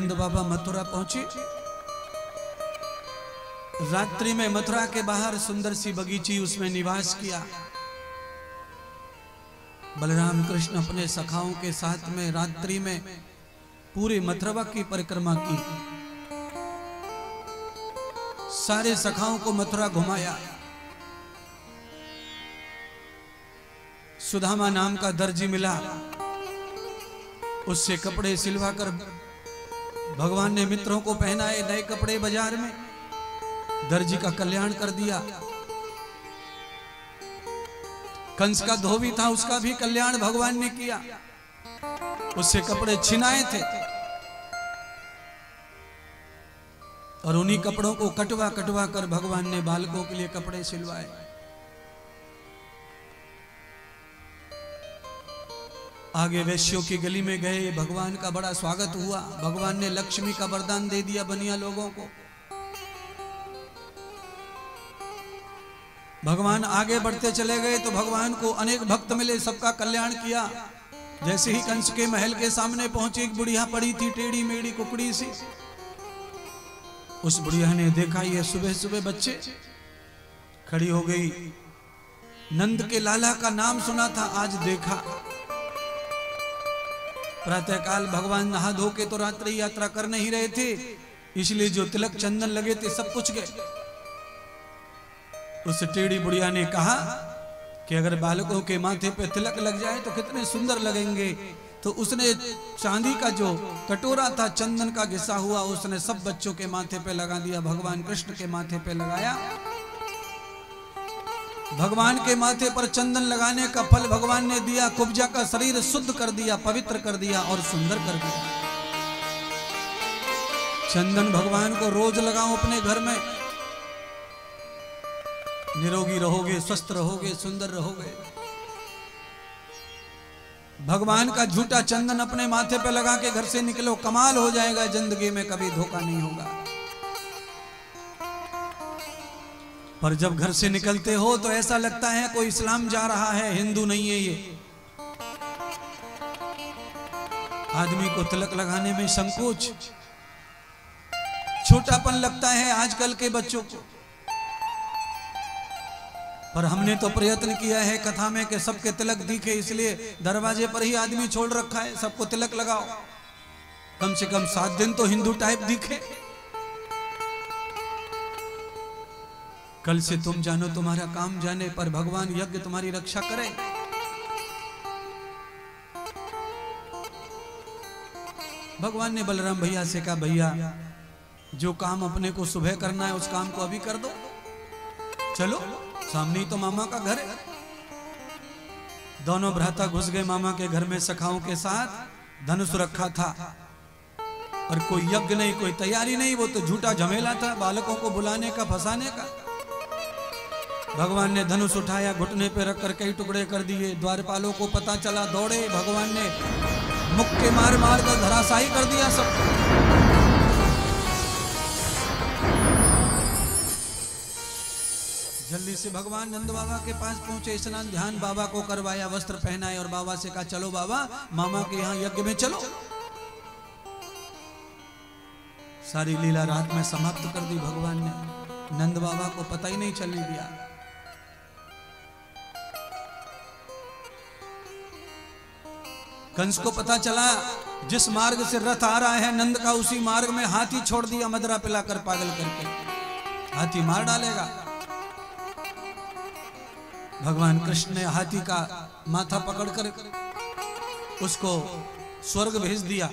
नंद बाबा मथुरा पहुंचे। रात्रि में मथुरा के बाहर सुंदर सी बगीची, उसमें निवास किया। बलराम कृष्ण अपने सखाओं के साथ में रात्रि में पूरे मथुरा की परिक्रमा की। सारे सखाओं को मथुरा घुमाया। सुदामा नाम का दर्जी मिला, उससे कपड़े सिलवाकर भगवान ने मित्रों को पहनाए नए कपड़े बाजार में। दर्जी का कल्याण कर दिया। कंस का धोबी था, उसका भी कल्याण भगवान ने किया। उससे कपड़े छिनाए थे और उन्हीं कपड़ों को कटवा कटवा कर भगवान ने बालकों के लिए कपड़े सिलवाए। आगे वैश्यों की गली में गए, भगवान का बड़ा स्वागत हुआ। भगवान ने लक्ष्मी का वरदान दे दिया बनिया लोगों को। भगवान आगे बढ़ते चले गए तो भगवान को अनेक भक्त मिले, सबका कल्याण किया। जैसे ही कंस के महल के सामने पहुंचे, एक बुढ़िया पड़ी थी, टेढ़ी मेढ़ी कुकड़ी सी। उस बुढ़िया ने देखा ये सुबह सुबह बच्चे, खड़ी हो गई। नंद के लाला का नाम सुना था, आज देखा। प्रातःकाल भगवान नहा धो के तो रात्रि यात्रा कर नहीं रहे थे, इसलिए जो तिलक चंदन लगे थे सब कुछ गए। उस टेढ़ी बुढ़िया ने कहा कि अगर बालकों के माथे पे तिलक लग जाए तो कितने सुंदर लगेंगे। तो उसने चांदी का जो कटोरा था, चंदन का घिसा हुआ, उसने सब बच्चों के माथे पे लगा दिया। भगवान कृष्ण के माथे पे लगाया। भगवान के माथे पर चंदन लगाने का फल भगवान ने दिया। कुब्जा का शरीर शुद्ध कर दिया, पवित्र कर दिया और सुंदर कर दिया। चंदन भगवान को रोज लगाओ अपने घर में, निरोगी रहोगे, स्वस्थ रहोगे, सुंदर रहोगे। भगवान का झूठा चंदन अपने माथे पे लगा के घर से निकलो, कमाल हो जाएगा, जिंदगी में कभी धोखा नहीं होगा। पर जब घर से निकलते हो तो ऐसा लगता है कोई इस्लाम जा रहा है, हिंदू नहीं है ये। आदमी को तिलक लगाने में संकोच, छोटापन लगता है आजकल के बच्चों को। पर हमने तो प्रयत्न किया है कथा में कि सबके तिलक दिखे, इसलिए दरवाजे पर ही आदमी छोड़ रखा है, सबको तिलक लगाओ। कम से कम 7 दिन तो हिंदू टाइप दिखे। कल से तुम जानो तुम्हारा काम जाने, पर भगवान यज्ञ तुम्हारी रक्षा करे। भगवान ने बलराम भैया से कहा, भैया जो काम अपने को सुबह करना है उस काम को अभी कर दो, चलो सामने ही तो मामा का घर है। दोनों भ्राता घुस गए मामा के घर में सखाओं के साथ। धनुष रखा था और कोई यज्ञ नहीं, कोई तैयारी नहीं, वो तो झूठा झमेला था बालकों को बुलाने का, फंसाने का। भगवान ने धनुष उठाया, घुटने पे रखकर कई टुकड़े कर दिए। द्वारपालों को पता चला, दौड़े। भगवान ने मुक्के मार मार कर धराशायी कर दिया सबको। जल्दी से भगवान नंद बाबा के पास पहुंचे, स्नान ध्यान बाबा को करवाया, वस्त्र पहनाए और बाबा से कहा, चलो बाबा मामा के यहाँ यज्ञ में चलो। सारी लीला रात में समाप्त कर दी भगवान ने। नंद बाबा को पता ही नहीं चलने दिया। कंस को पता चला जिस मार्ग से रथ आ रहा है नंद का, उसी मार्ग में हाथी छोड़ दिया, मदरा पिलाकर पागल करके। हाथी मार डालेगा। भगवान कृष्ण ने हाथी का माथा पकड़कर उसको स्वर्ग भेज दिया।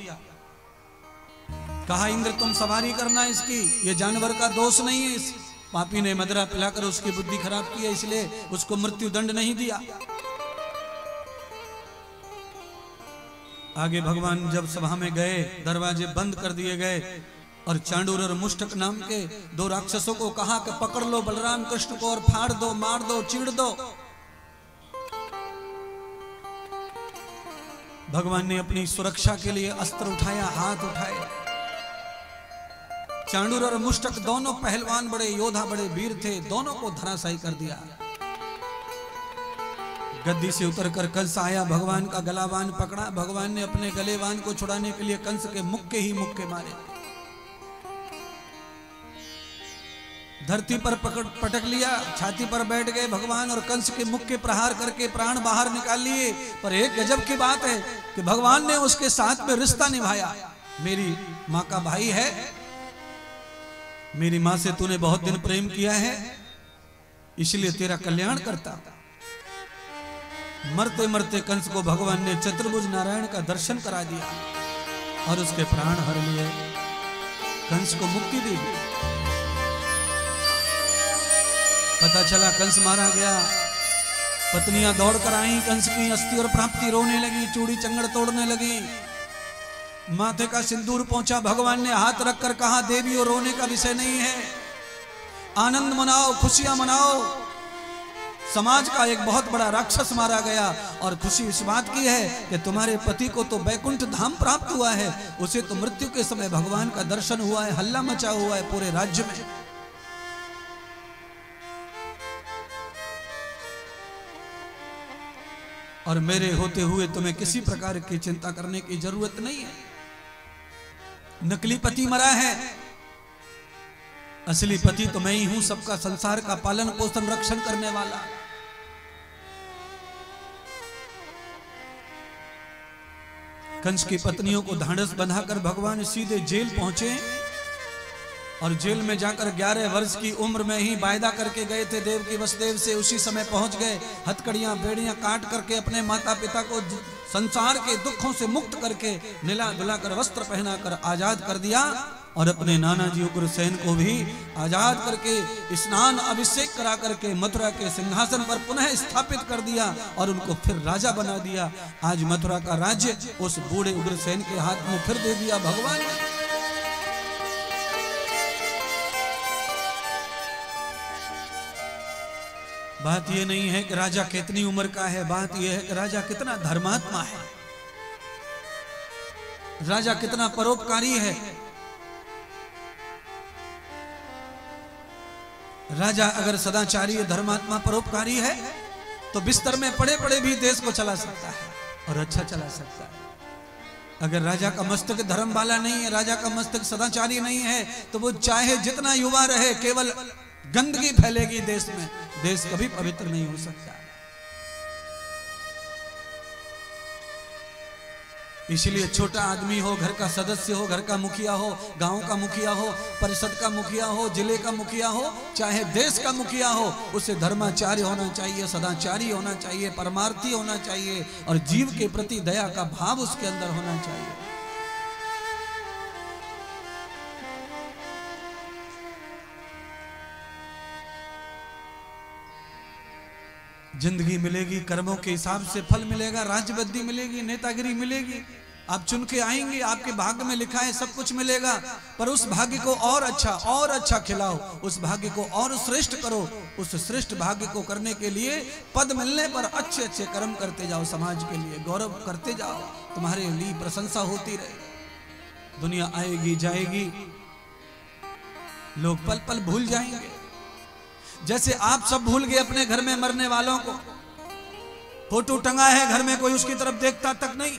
कहा, इंद्र तुम सवारी करना इसकी, ये जानवर का दोष नहीं है। इस पापी ने मदरा पिलाकर उसकी बुद्धि खराब की है, इसलिए उसको मृत्यु दंड नहीं दिया। आगे भगवान जब सभा में गए, दरवाजे बंद कर दिए गए और चांडूर और मुष्टक नाम के 2 राक्षसों को कहा कि पकड़ लो बलराम कृष्ण को और फाड़ दो, मार दो, चीड़ दो। भगवान ने अपनी सुरक्षा के लिए अस्त्र उठाया, हाथ उठाए। चांडूर और मुष्टक दोनों पहलवान, बड़े योद्धा, बड़े वीर थे, दोनों को धराशायी कर दिया। गद्दी से उतरकर कंस आया, भगवान का गलावान पकड़ा। भगवान ने अपने गलेवान को छुड़ाने के लिए कंस के मुक्के ही मुक्के मारे, धरती पर पटक लिया, छाती पर बैठ गए भगवान और कंस के मुक्के प्रहार करके प्राण बाहर निकाल लिए। पर एक गजब की बात है कि भगवान ने उसके साथ में रिश्ता निभाया। मेरी माँ का भाई है, मेरी माँ से तूने बहुत दिन प्रेम किया है, इसलिए तेरा कल्याण करता। मरते मरते कंस को भगवान ने चतुर्भुज नारायण का दर्शन करा दिया और उसके प्राण हर लिए, कंस को मुक्ति दे दी। पता चला कंस मारा गया, पत्नियां दौड़कर आई, कंस की अस्थि और प्राप्ति रोने लगी, चूड़ी चंगड़ तोड़ने लगी, माथे का सिंदूर पहुंचा। भगवान ने हाथ रखकर कहा, देवी और रोने का विषय नहीं है, आनंद मनाओ, खुशियां मनाओ। समाज का एक बहुत बड़ा राक्षस मारा गया और खुशी इस बात की है कि तुम्हारे पति को तो बैकुंठ धाम प्राप्त हुआ है, उसे तो मृत्यु के समय भगवान का दर्शन हुआ है, हल्ला मचा हुआ है पूरे राज्य में। और मेरे होते हुए तुम्हें किसी प्रकार की चिंता करने की जरूरत नहीं है। नकली पति मरा है, असली पति तो मैं ही हूं, सबका संसार का पालन पोषण रक्षण करने वाला। कंस की पत्नियों को ढांढस बंधाकर भगवान सीधे जेल पहुंचे और जेल में जाकर 11 वर्ष की उम्र में ही वायदा करके गए थे देव की वसुदेव से, उसी समय पहुंच गए। हथकड़ियां बेड़ियां काट करके अपने माता पिता को संसार के दुखों से मुक्त करके नीला धुलाकर वस्त्र पहनाकर आजाद कर दिया और अपने नाना जी उग्रसेन को भी आजाद करके स्नान अभिषेक करा करके मथुरा के सिंहासन पर पुनः स्थापित कर दिया और उनको फिर राजा बना दिया। आज मथुरा का राज्य उस बूढ़े उग्रसेन के हाथ में फिर दे दिया भगवान ने। बात यह नहीं है कि राजा कितनी उम्र का है, बात यह है कि राजा कितना धर्मात्मा है, राजा कितना परोपकारी है। राजा अगर सदाचारी धर्मात्मा परोपकारी है तो बिस्तर में पड़े पड़े भी देश को चला सकता है और अच्छा चला सकता है। अगर राजा का मस्तक धर्म वाला नहीं है, राजा का मस्तक सदाचारी नहीं है, तो वो चाहे जितना युवा रहे केवल गंदगी फैलेगी देश में, देश कभी पवित्र नहीं हो सकता। इसलिए छोटा आदमी हो, घर का सदस्य हो, घर का मुखिया हो, गांव का मुखिया हो, परिषद का मुखिया हो, जिले का मुखिया हो, चाहे देश का मुखिया हो, उसे धर्माचार्य होना चाहिए, सदाचारी होना चाहिए, परमार्थी होना चाहिए और जीव के प्रति दया का भाव उसके अंदर होना चाहिए। जिंदगी मिलेगी, कर्मों के हिसाब से फल मिलेगा, राज्यबद्धी मिलेगी, नेतागिरी मिलेगी, आप चुन के आएंगे, आपके भाग्य में लिखा है सब कुछ मिलेगा। पर उस भाग्य को और अच्छा खिलाओ, उस भाग्य को और श्रेष्ठ करो। उस श्रेष्ठ भाग्य को करने के लिए पद मिलने पर अच्छे अच्छे कर्म करते जाओ, समाज के लिए गौरव करते जाओ, तुम्हारे लिए प्रशंसा होती रहे। दुनिया आएगी जाएगी, लोग पल पल भूल जाएंगे, जैसे आप सब भूल गए अपने घर में मरने वालों को। फोटो टंगा है घर में, कोई उसकी तरफ देखता तक नहीं।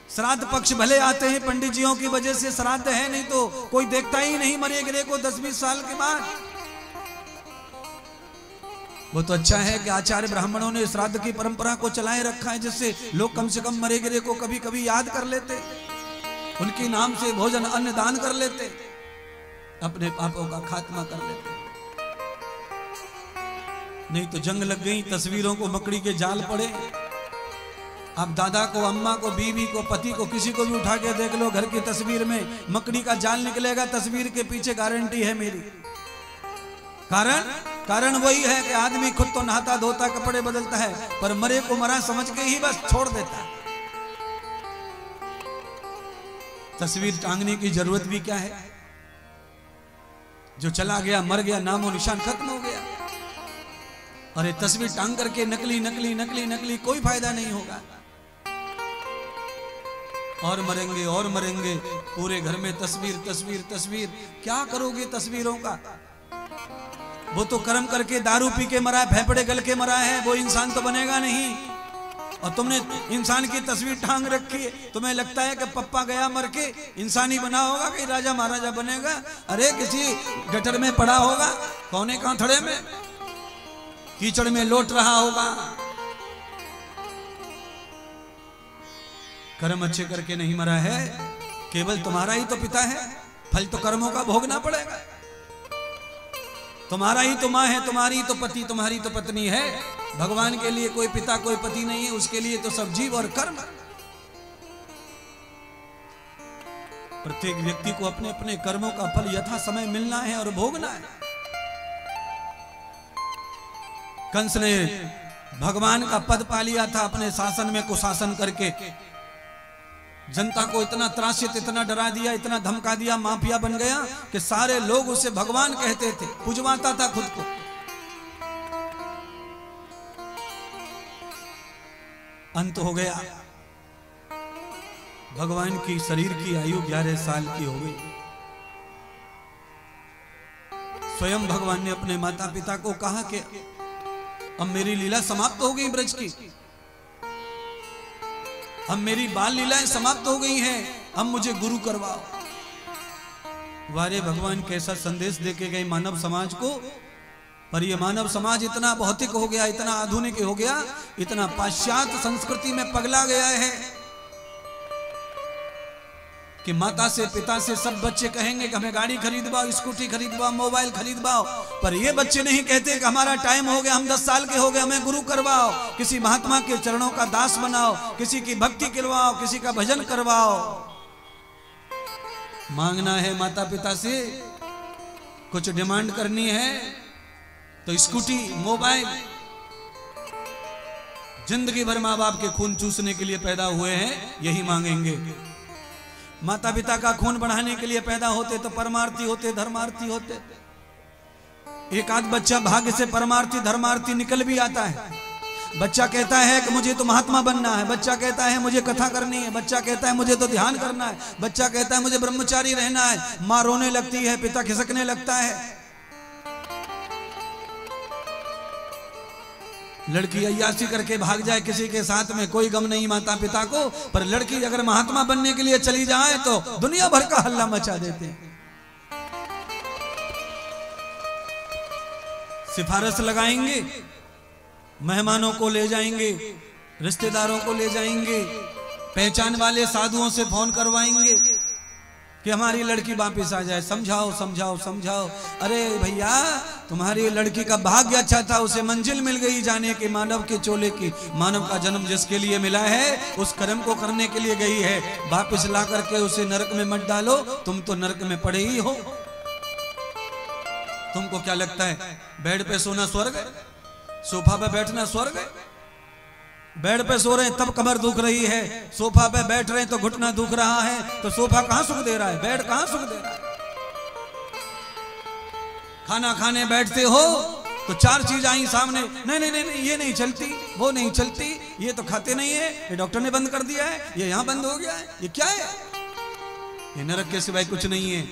श्राद्ध पक्ष भले आते हैं पंडित जियों की वजह से, श्राद्ध है नहीं तो कोई देखता ही नहीं मरे गिरे को 10-20 साल के बाद। वो तो अच्छा है कि आचार्य ब्राह्मणों ने श्राद्ध की परंपरा को चलाए रखा है, जिससे लोग कम से कम मरे गिरे को कभी कभी याद कर लेते, उनके नाम से भोजन अन्न दान कर लेते, अपने पापों का खात्मा कर लेते। नहीं तो जंग लग गई, तस्वीरों को मकड़ी के जाल पड़े। अब दादा को, अम्मा को, बीवी को, पति को, किसी को भी उठा के देख लो, घर की तस्वीर में मकड़ी का जाल निकलेगा। तस्वीर के पीछे गारंटी है मेरी। कारण वही है कि आदमी खुद तो नहाता धोता कपड़े बदलता है, पर मरे को मरा समझ के ही बस छोड़ देता है। तस्वीर टांगने की जरूरत भी क्या है? जो चला गया मर गया, नामो निशान खत्म हो गया। अरे तस्वीर टांग करके नकली नकली नकली नकली कोई फायदा नहीं होगा। और मरेंगे और मरेंगे, पूरे घर में तस्वीर तस्वीर तस्वीर। क्या करोगे तस्वीरों का? वो तो कर्म करके दारू पी के मरा है, फेफड़े गल के मरा है, वो इंसान तो बनेगा नहीं। और तुमने इंसान की तस्वीर टांग रखी है, तुम्हें लगता है कि पप्पा गया मर के इंसानी बना होगा कि राजा महाराजा बनेगा। अरे किसी गटर में पड़ा होगा, कोने कांथड़े में कीचड़ में लौट रहा होगा। कर्म अच्छे करके नहीं मरा है, केवल तुम्हारा ही तो पिता है, फल तो कर्मों का भोगना पड़ेगा। तुम्हारा ही तो माँ है, तुम्हारी तो पति, तुम्हारी तो पत्नी है। भगवान के लिए कोई पिता कोई पति नहीं है, उसके लिए तो सब जीव और कर्म। प्रत्येक व्यक्ति को अपने अपने कर्मों का फल यथा समय मिलना है और भोगना है। कंस ने भगवान का पद पा लिया था अपने शासन में कुशासन करके, जनता को इतना त्रासित, इतना डरा दिया, इतना धमका दिया, माफिया बन गया कि सारे लोग उसे भगवान कहते थे, पुजवाता था खुद को। अंत हो गया, भगवान की शरीर की आयु 11 साल की हो गई। स्वयं भगवान ने अपने माता पिता को कहा कि अब मेरी लीला समाप्त हो गई ब्रज की, अब मेरी बाल लीलाएं समाप्त हो गई हैं, अब मुझे गुरु करवाओ। वारे भगवान कैसा संदेश देके गए मानव समाज को। पर ये मानव समाज इतना भौतिक हो गया, इतना आधुनिक हो गया, इतना पाश्चात्य संस्कृति में पगला गया है कि माता से पिता से सब बच्चे कहेंगे कि हमें गाड़ी खरीदवाओ, स्कूटी खरीदवाओ, मोबाइल खरीदवाओ। पर ये बच्चे नहीं कहते कि हमारा टाइम हो गया, हम 10 साल के हो गए, हमें गुरु करवाओ, किसी महात्मा के चरणों का दास बनाओ, किसी की भक्ति करवाओ, किसी का भजन करवाओ। मांगना है माता पिता से, कुछ डिमांड करनी है तो स्कूटी, मोबाइल। जिंदगी भर माँ बाप के खून चूसने के लिए पैदा हुए हैं, यही मांगेंगे। माता पिता का खून बढ़ाने के लिए पैदा होते तो परमार्थी होते, धर्मार्थी होते। एक आध बच्चा भाग्य से परमार्थी धर्मार्थी निकल भी आता है। बच्चा कहता है कि मुझे तो महात्मा बनना है, बच्चा कहता है मुझे कथा करनी है, बच्चा कहता है मुझे तो ध्यान करना है, बच्चा कहता है मुझे ब्रह्मचारी रहना है। माँ रोने लगती है, पिता खिसकने लगता है। लड़की अय्यासी करके भाग जाए किसी के साथ में, कोई गम नहीं माता पिता को। पर लड़की अगर महात्मा बनने के लिए चली जाए तो दुनिया भर का हल्ला मचा देते हैं। सिफारिश लगाएंगे, मेहमानों को ले जाएंगे, रिश्तेदारों को ले जाएंगे, पहचान वाले साधुओं से फोन करवाएंगे कि हमारी लड़की वापस आ जाए, समझाओ समझाओ समझाओ। अरे भैया, तुम्हारी लड़की का भाग्य अच्छा था, उसे मंजिल मिल गई जाने के मानव के चोले की। मानव का जन्म जिसके लिए मिला है उस कर्म को करने के लिए गई है। वापस ला करके उसे नरक में मत डालो, तुम तो नरक में पड़े ही हो। तुमको क्या लगता है बेड पे सोना स्वर्ग है? सोफा पे बैठना स्वर्ग है? बेड पे सो रहे हैं तब कमर दुख रही है, सोफा पे बैठ रहे हैं तो घुटना दुख रहा है। तो सोफा कहां सुख दे रहा है, बेड कहां सुख दे रहा है? खाना खाने बैठते हो तो 4 चीज आई सामने, नहीं नहीं नहीं, ये नहीं चलती, वो नहीं चलती, ये तो खाते नहीं है, ये डॉक्टर ने बंद कर दिया है, ये यहां बंद हो गया है, ये क्या है? ये नरक के सिवाय कुछ नहीं है।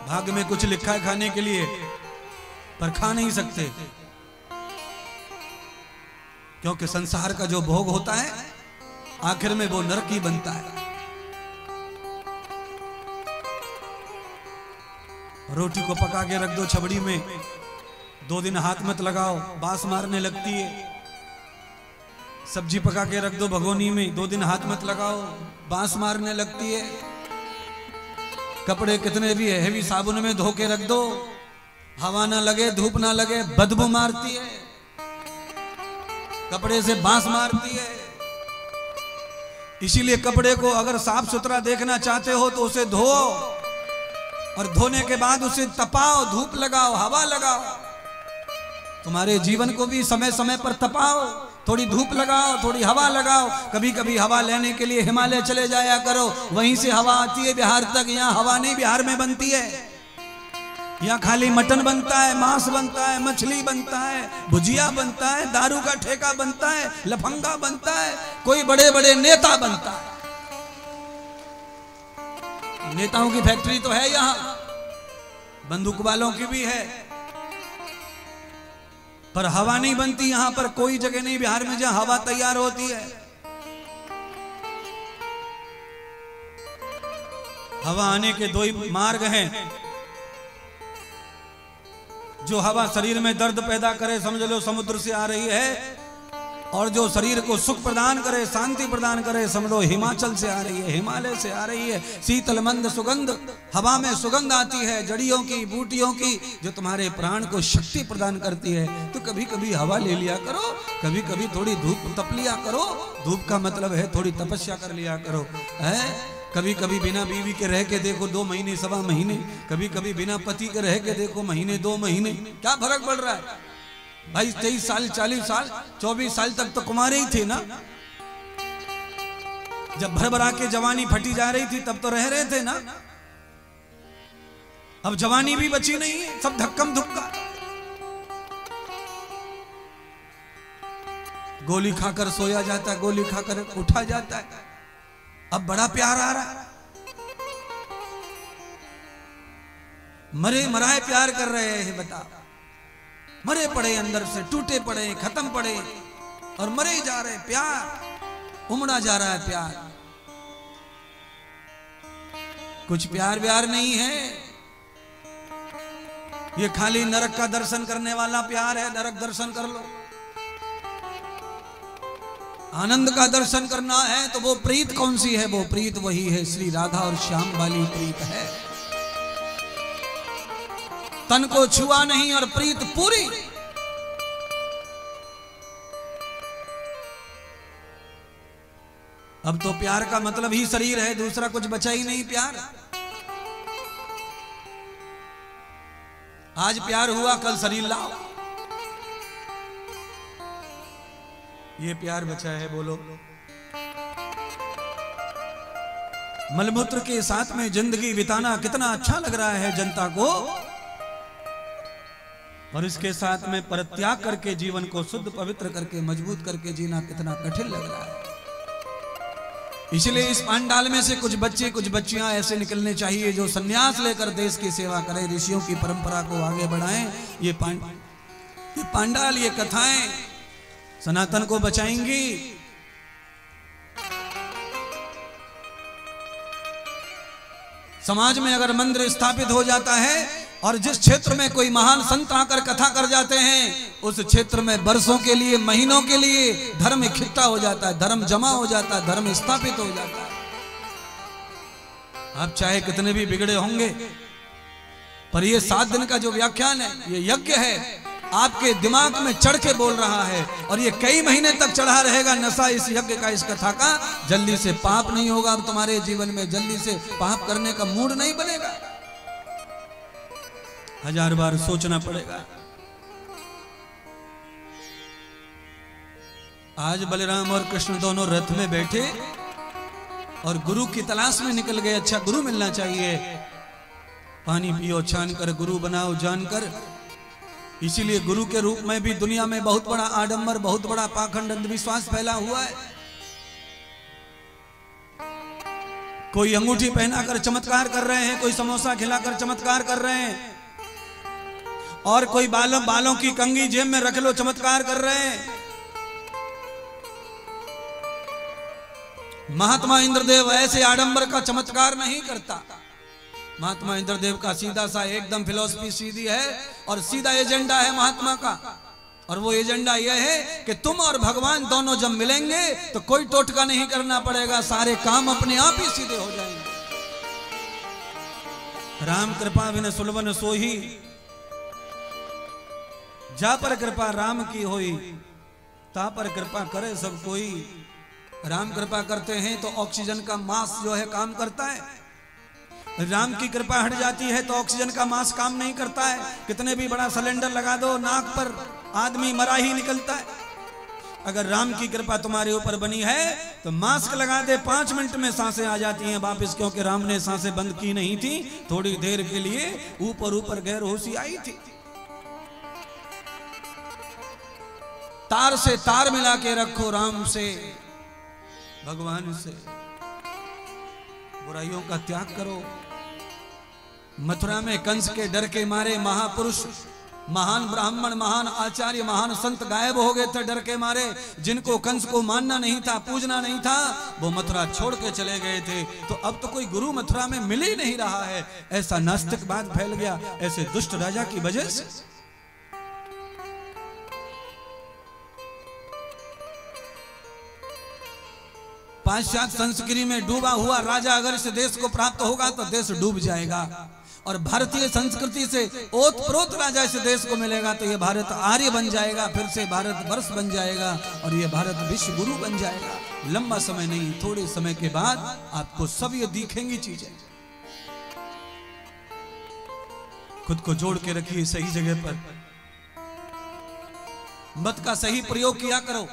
भाग्य में कुछ लिखा है खाने के लिए, पर खा नहीं सकते, क्योंकि संसार का जो भोग होता है आखिर में वो नरक ही बनता है। रोटी को पका के रख दो छबड़ी में, 2 दिन हाथ मत लगाओ, बास मारने लगती है। सब्जी पका के रख दो भगोनी में, 2 दिन हाथ मत लगाओ, बांस मारने लगती है। कपड़े कितने भी हैवी साबुन में धो के रख दो, हवा ना लगे, धूप ना लगे, बदबू मारती है, कपड़े से बांस मारती है। इसीलिए कपड़े को अगर साफ सुथरा देखना चाहते हो तो उसे धो, और धोने के बाद उसे तपाओ, धूप लगाओ, हवा लगाओ। तुम्हारे जीवन को भी समय समय पर तपाओ, थोड़ी धूप लगाओ, थोड़ी हवा लगाओ। कभी कभी हवा लेने के लिए हिमालय चले जाया करो, वहीं से हवा आती है बिहार तक। यहाँ हवा नहीं बिहार में बनती है, यहाँ खाली मटन बनता है, मांस बनता है, मछली बनता है, भुजिया बनता है, दारू का ठेका बनता है, लफंगा बनता है, कोई बड़े बड़े नेता बनता है। नेताओं की फैक्ट्री तो है यहाँ, बंदूक वालों की भी है, पर हवा नहीं बनती। यहां पर कोई जगह नहीं बिहार में जहां हवा तैयार होती है। हवा आने के दो ही मार्ग हैं। जो हवा शरीर में दर्द पैदा करे, समझ लो समुद्र से आ रही है, और जो शरीर को सुख प्रदान करे, शांति प्रदान करे, समझो हिमाचल से आ रही है, हिमालय से आ रही है। शीतल मंद सुगंध, हवा में सुगंध आती है जड़ियों की, बूटियों की, जो तुम्हारे प्राण को शक्ति प्रदान करती है। तो कभी कभी हवा ले लिया करो, कभी कभी थोड़ी धूप तप लिया करो। धूप का मतलब है थोड़ी तपस्या कर लिया करो, है। कभी कभी बिना बीवी के रह के देखो 2 महीने, 1.25 महीने। कभी कभी बिना पति के रह के देखो महीने, 2 महीने। क्या फर्क पड़ रहा है भाई? 23 साल, 40 साल, 24 साल तक तो कुमारे ही थे ना। जब भर भरा के जवानी फटी जा रही थी तब तो रह रहे थे ना। अब जवानी भी बची नहीं है, सब धक्कम धुक्का। गोली खाकर सोया जाता है, गोली खाकर उठा जाता है। अब बड़ा प्यार आ रहा है, मरे मराए प्यार कर रहे हैं। बताओ, मरे पड़े अंदर से, टूटे पड़े, खत्म पड़े, और मरे ही जा रहे। प्यार उमड़ा जा रहा है, प्यार। कुछ प्यार व्यार नहीं है, ये खाली नरक का दर्शन करने वाला प्यार है। नरक दर्शन कर लो। आनंद का दर्शन करना है तो वो प्रीत कौन सी है? वो प्रीत वही है, श्री राधा और श्याम वाली प्रीत है। तन को छुआ नहीं और प्रीत पूरी। अब तो प्यार का मतलब ही शरीर है, दूसरा कुछ बचा ही नहीं। प्यार आज प्यार हुआ, कल शरीर लाओ। ये प्यार बचा है, बोलो। मलमूत्र के साथ में जिंदगी बिताना कितना अच्छा लग रहा है जनता को, और इसके साथ में परित्याग करके जीवन को शुद्ध पवित्र करके मजबूत करके जीना कितना कठिन लग रहा है। इसलिए इस पांडाल में से कुछ बच्चे, कुछ बच्चियां ऐसे निकलने चाहिए जो सन्यास लेकर देश की सेवा करें, ऋषियों की परंपरा को आगे बढ़ाएं। ये पांडाल, ये कथाएं सनातन को बचाएंगी। समाज में अगर मंदिर स्थापित हो जाता है और जिस क्षेत्र में कोई महान संत आकर कथा कर जाते हैं, उस क्षेत्र में वर्षों के लिए, महीनों के लिए धर्म इकट्ठा हो जाता है, धर्म जमा हो जाता है, धर्म स्थापित हो जाता है। आप चाहे कितने भी बिगड़े होंगे, पर ये 7 दिन का जो व्याख्यान है, ये यज्ञ है, आपके दिमाग में चढ़ के बोल रहा है, और ये कई महीने तक चढ़ा रहेगा नशा इस यज्ञ का, इस कथा का। जल्दी से पाप नहीं होगा अब तुम्हारे जीवन में, जल्दी से पाप करने का मूड नहीं बनेगा। 1000 बार सोचना पड़ेगा। आज बलराम और कृष्ण दोनों रथ में बैठे और गुरु की तलाश में निकल गए। अच्छा गुरु मिलना चाहिए, पानी पियो छान कर, गुरु बनाओ जानकर। इसीलिए गुरु के रूप में भी दुनिया में बहुत बड़ा आडंबर, बहुत बड़ा पाखंड, अंधविश्वास फैला हुआ है। कोई अंगूठी पहनाकर चमत्कार कर रहे हैं, कोई समोसा खिलाकर चमत्कार कर रहे हैं, और कोई बालों की कंघी जेब में रख लो चमत्कार कर रहे हैं। महात्मा इंद्रदेव ऐसे आडंबर का चमत्कार नहीं करता। महात्मा इंद्रदेव का सीधा सा एकदम फिलॉसफी सीधी है, और सीधा एजेंडा है महात्मा का। और वो एजेंडा यह है कि तुम और भगवान दोनों जब मिलेंगे तो कोई टोटका नहीं करना पड़ेगा, सारे काम अपने आप ही सीधे हो जाएंगे। राम कृपा बिन सुलभन सोही, जा पर कृपा राम की होई, ता पर कृपा करे सब कोई। राम कृपा करते हैं तो ऑक्सीजन का मास्क जो है काम करता है। राम की कृपा हट जाती है तो ऑक्सीजन का मास्क काम नहीं करता है। कितने भी बड़ा सिलेंडर लगा दो, नाक पर आदमी मरा ही निकलता है। अगर राम की कृपा तुम्हारे ऊपर बनी है तो मास्क लगा दे, 5 मिनट में सांसें आ जाती हैं वापस, क्योंकि राम ने सांसें बंद की नहीं थी। थोड़ी देर के लिए ऊपर गैर होशी आई थी। तार से तार मिला के रखो राम से, भगवान से। बुराइयों का त्याग करो। मथुरा में कंस के डर के मारे महापुरुष महान ब्राह्मण, महान आचार्य, महान संत गायब हो गए थे डर के मारे। जिनको कंस को मानना नहीं था, पूजना नहीं था, वो मथुरा छोड़ के चले गए थे। तो अब तो कोई गुरु मथुरा में मिल ही नहीं रहा है। ऐसा नास्तिकवाद फैल गया ऐसे दुष्ट राजा की वजह से। पाश्चात्य संस्कृति में डूबा हुआ राजा अगर इस देश को प्राप्त होगा तो देश डूब जाएगा। और भारतीय संस्कृति से ओतप्रोत राजा इस देश को मिलेगा तो ये भारत आर्य बन जाएगा, फिर से भारत वर्ष बन जाएगा और ये भारत विश्व गुरु बन जाएगा। लंबा समय नहीं, थोड़े समय के बाद आपको सब ये दिखेंगी चीजें। खुद को जोड़ के रखिए सही जगह पर, मत का सही प्रयोग किया करो।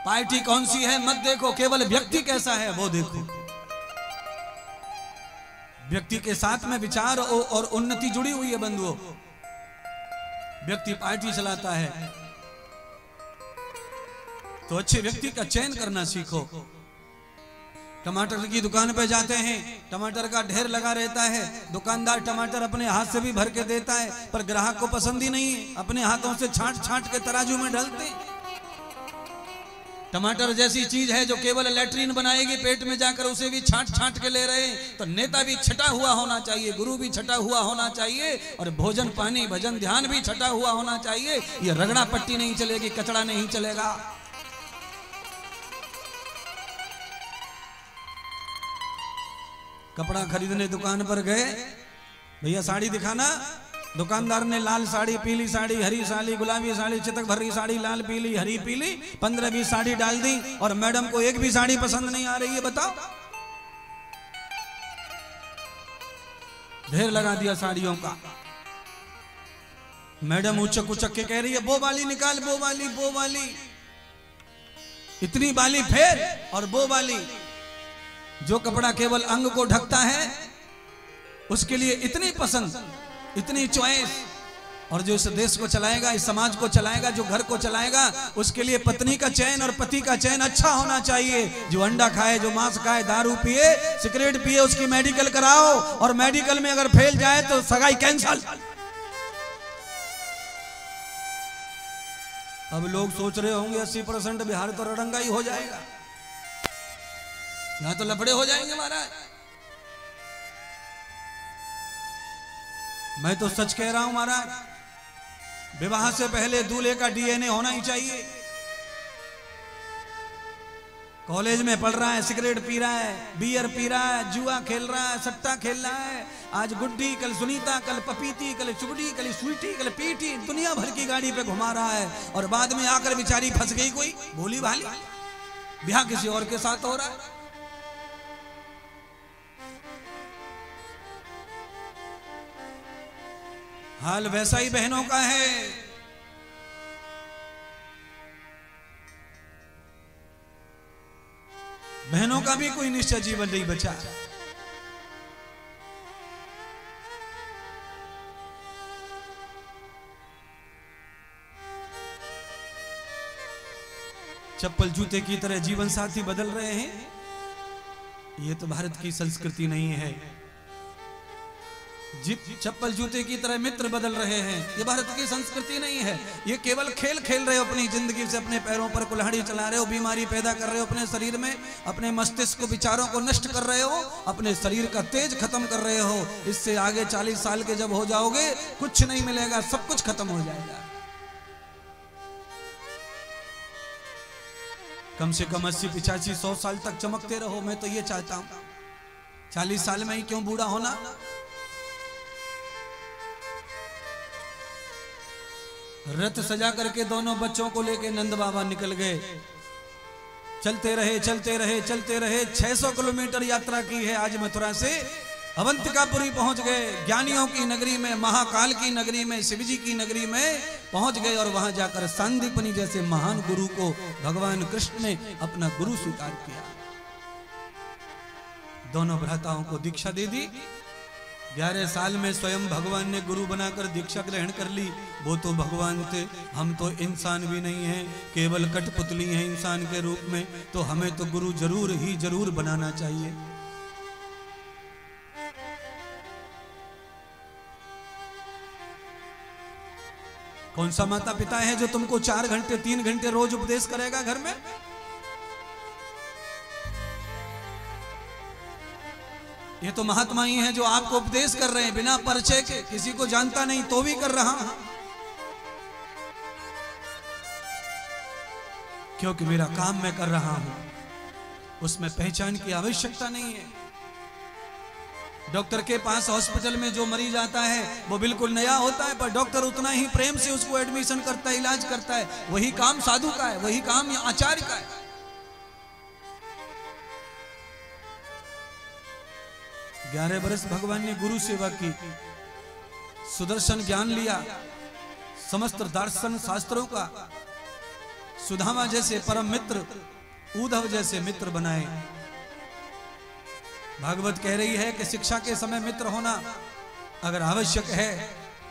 पार्टी कौन सी है मत देखो, केवल व्यक्ति कैसा है वो देखो। व्यक्ति के साथ में विचार और उन्नति जुड़ी हुई है बंधुओं। व्यक्ति पार्टी चलाता है तो अच्छे व्यक्ति का चयन करना सीखो। टमाटर की दुकान पे जाते हैं, टमाटर का ढेर लगा रहता है, दुकानदार टमाटर अपने हाथ से भी भर के देता है, पर ग्राहक को पसंद ही नहीं, अपने हाथों से छांट छांट के तराजू में डालते। टमाटर जैसी चीज है जो केवल लैट्रीन बनाएगी पेट में जाकर, उसे भी छांट छांट के ले रहे हैं। तो नेता भी छटा हुआ होना चाहिए, गुरु भी छटा हुआ होना चाहिए, और भोजन पानी भजन ध्यान भी छटा हुआ होना चाहिए। ये रगड़ा पट्टी नहीं चलेगी, कचड़ा नहीं चलेगा। कपड़ा खरीदने दुकान पर गए, भैया साड़ी दिखाना। दुकानदार ने लाल साड़ी, पीली साड़ी, हरी साड़ी, गुलाबी साड़ी, चितक भरी साड़ी, लाल पीली हरी पीली 15-20 साड़ी डाल दी, और मैडम को एक भी साड़ी पसंद नहीं आ रही है। बताओ, ढेर लगा दिया साड़ियों का। मैडम उचक उचक के कह रही है वो वाली निकाल, वो वाली, वो वाली। इतनी वाली फेर और वो वाली। जो कपड़ा केवल अंग को ढकता है उसके लिए इतनी पसंद, इतनी चॉइस। और जो इस देश को चलाएगा, इस समाज को चलाएगा, जो घर को चलाएगा, उसके लिए पत्नी का चयन और पति का चयन अच्छा होना चाहिए। जो अंडा खाए, जो मांस खाए, दारू पिए, सिगरेट पिए, उसकी मेडिकल कराओ, और मेडिकल में अगर फेल जाए तो सगाई कैंसल। अब लोग सोच रहे होंगे 80% बिहार तो रड़ंगा ही हो जाएगा, यहां तो लफड़े हो जाएंगे महाराज। मैं तो सच कह रहा हूं महाराज, विवाह से पहले दूल्हे का डीएनए होना ही चाहिए। कॉलेज में पढ़ रहा है, सिगरेट पी रहा है, बियर पी रहा है, जुआ खेल रहा है, सट्टा खेल रहा है, आज गुड्डी, कल सुनीता, कल पपीती, कल चुगड़ी, कल स्वीटी, कल पीटी, दुनिया भर की गाड़ी पे घुमा रहा है, और बाद में आकर बेचारी फंस गई कोई भोली भाली, ब्याह किसी और के साथ हो रहा है। हाल वैसा ही बहनों का है। बहनों का भी कोई निश्चित जीवन नहीं बचा। चप्पल जूते की तरह जीवन साथी बदल रहे हैं। ये तो भारत की संस्कृति नहीं है। चप्पल जूते की तरह मित्र बदल रहे हैं, ये भारत की संस्कृति नहीं है। ये केवल खेल खेल रहे हो अपनी जिंदगी से, अपने पैरों पर कुल्हाड़ी चला रहे हो, बीमारी पैदा कर रहे हो अपने शरीर में, अपने मस्तिष्क को, विचारों को नष्ट कर रहे हो, अपने शरीर का तेज खत्म कर रहे हो। इससे आगे 40 साल के जब हो जाओगे कुछ नहीं मिलेगा, सब कुछ खत्म हो जाएगा। कम से कम 80, 85, 100 साल तक चमकते रहो। मैं तो ये चाहता हूं, 40 साल में ही क्यों बूढ़ा होना। रथ सजा करके दोनों बच्चों को लेके नंद बाबा निकल गए। चलते रहे चलते रहे चलते रहे, 600 किलोमीटर यात्रा की है आज मथुरा से। अवंतिकापुरी पहुंच गए, ज्ञानियों की नगरी में, महाकाल की नगरी में, शिवजी की नगरी में पहुंच गए। और वहां जाकर सांदीपनी जैसे महान गुरु को भगवान कृष्ण ने अपना गुरु स्वीकार किया। दोनों भ्राताओं को दीक्षा दे दी। 11 साल में स्वयं भगवान ने गुरु बनाकर दीक्षा ग्रहण कर ली। वो तो भगवान थे, हम तो इंसान भी नहीं हैं, केवल कठपुतली हैं इंसान के रूप में। तो हमें तो गुरु जरूर ही जरूर बनाना चाहिए। कौन सा माता पिता है जो तुमको 4 घंटे 3 घंटे रोज उपदेश करेगा घर में? ये तो महात्मा ही हैं जो आपको उपदेश कर रहे हैं बिना परिचय के, किसी को जानता नहीं तो भी कर रहा हूं, क्योंकि मेरा काम मैं कर रहा हूं, उसमें पहचान की आवश्यकता नहीं है। डॉक्टर के पास हॉस्पिटल में जो मरीज आता है वो बिल्कुल नया होता है, पर डॉक्टर उतना ही प्रेम से उसको एडमिशन करता है, इलाज करता है। वही काम साधु का है, वही काम आचार्य का है। 11 वर्ष भगवान ने गुरु सेवा की, सुदर्शन ज्ञान लिया, समस्त दर्शन शास्त्रों का, सुदामा जैसे परम मित्र, उद्धव जैसे मित्र बनाए। भागवत कह रही है कि शिक्षा के समय मित्र होना अगर आवश्यक है,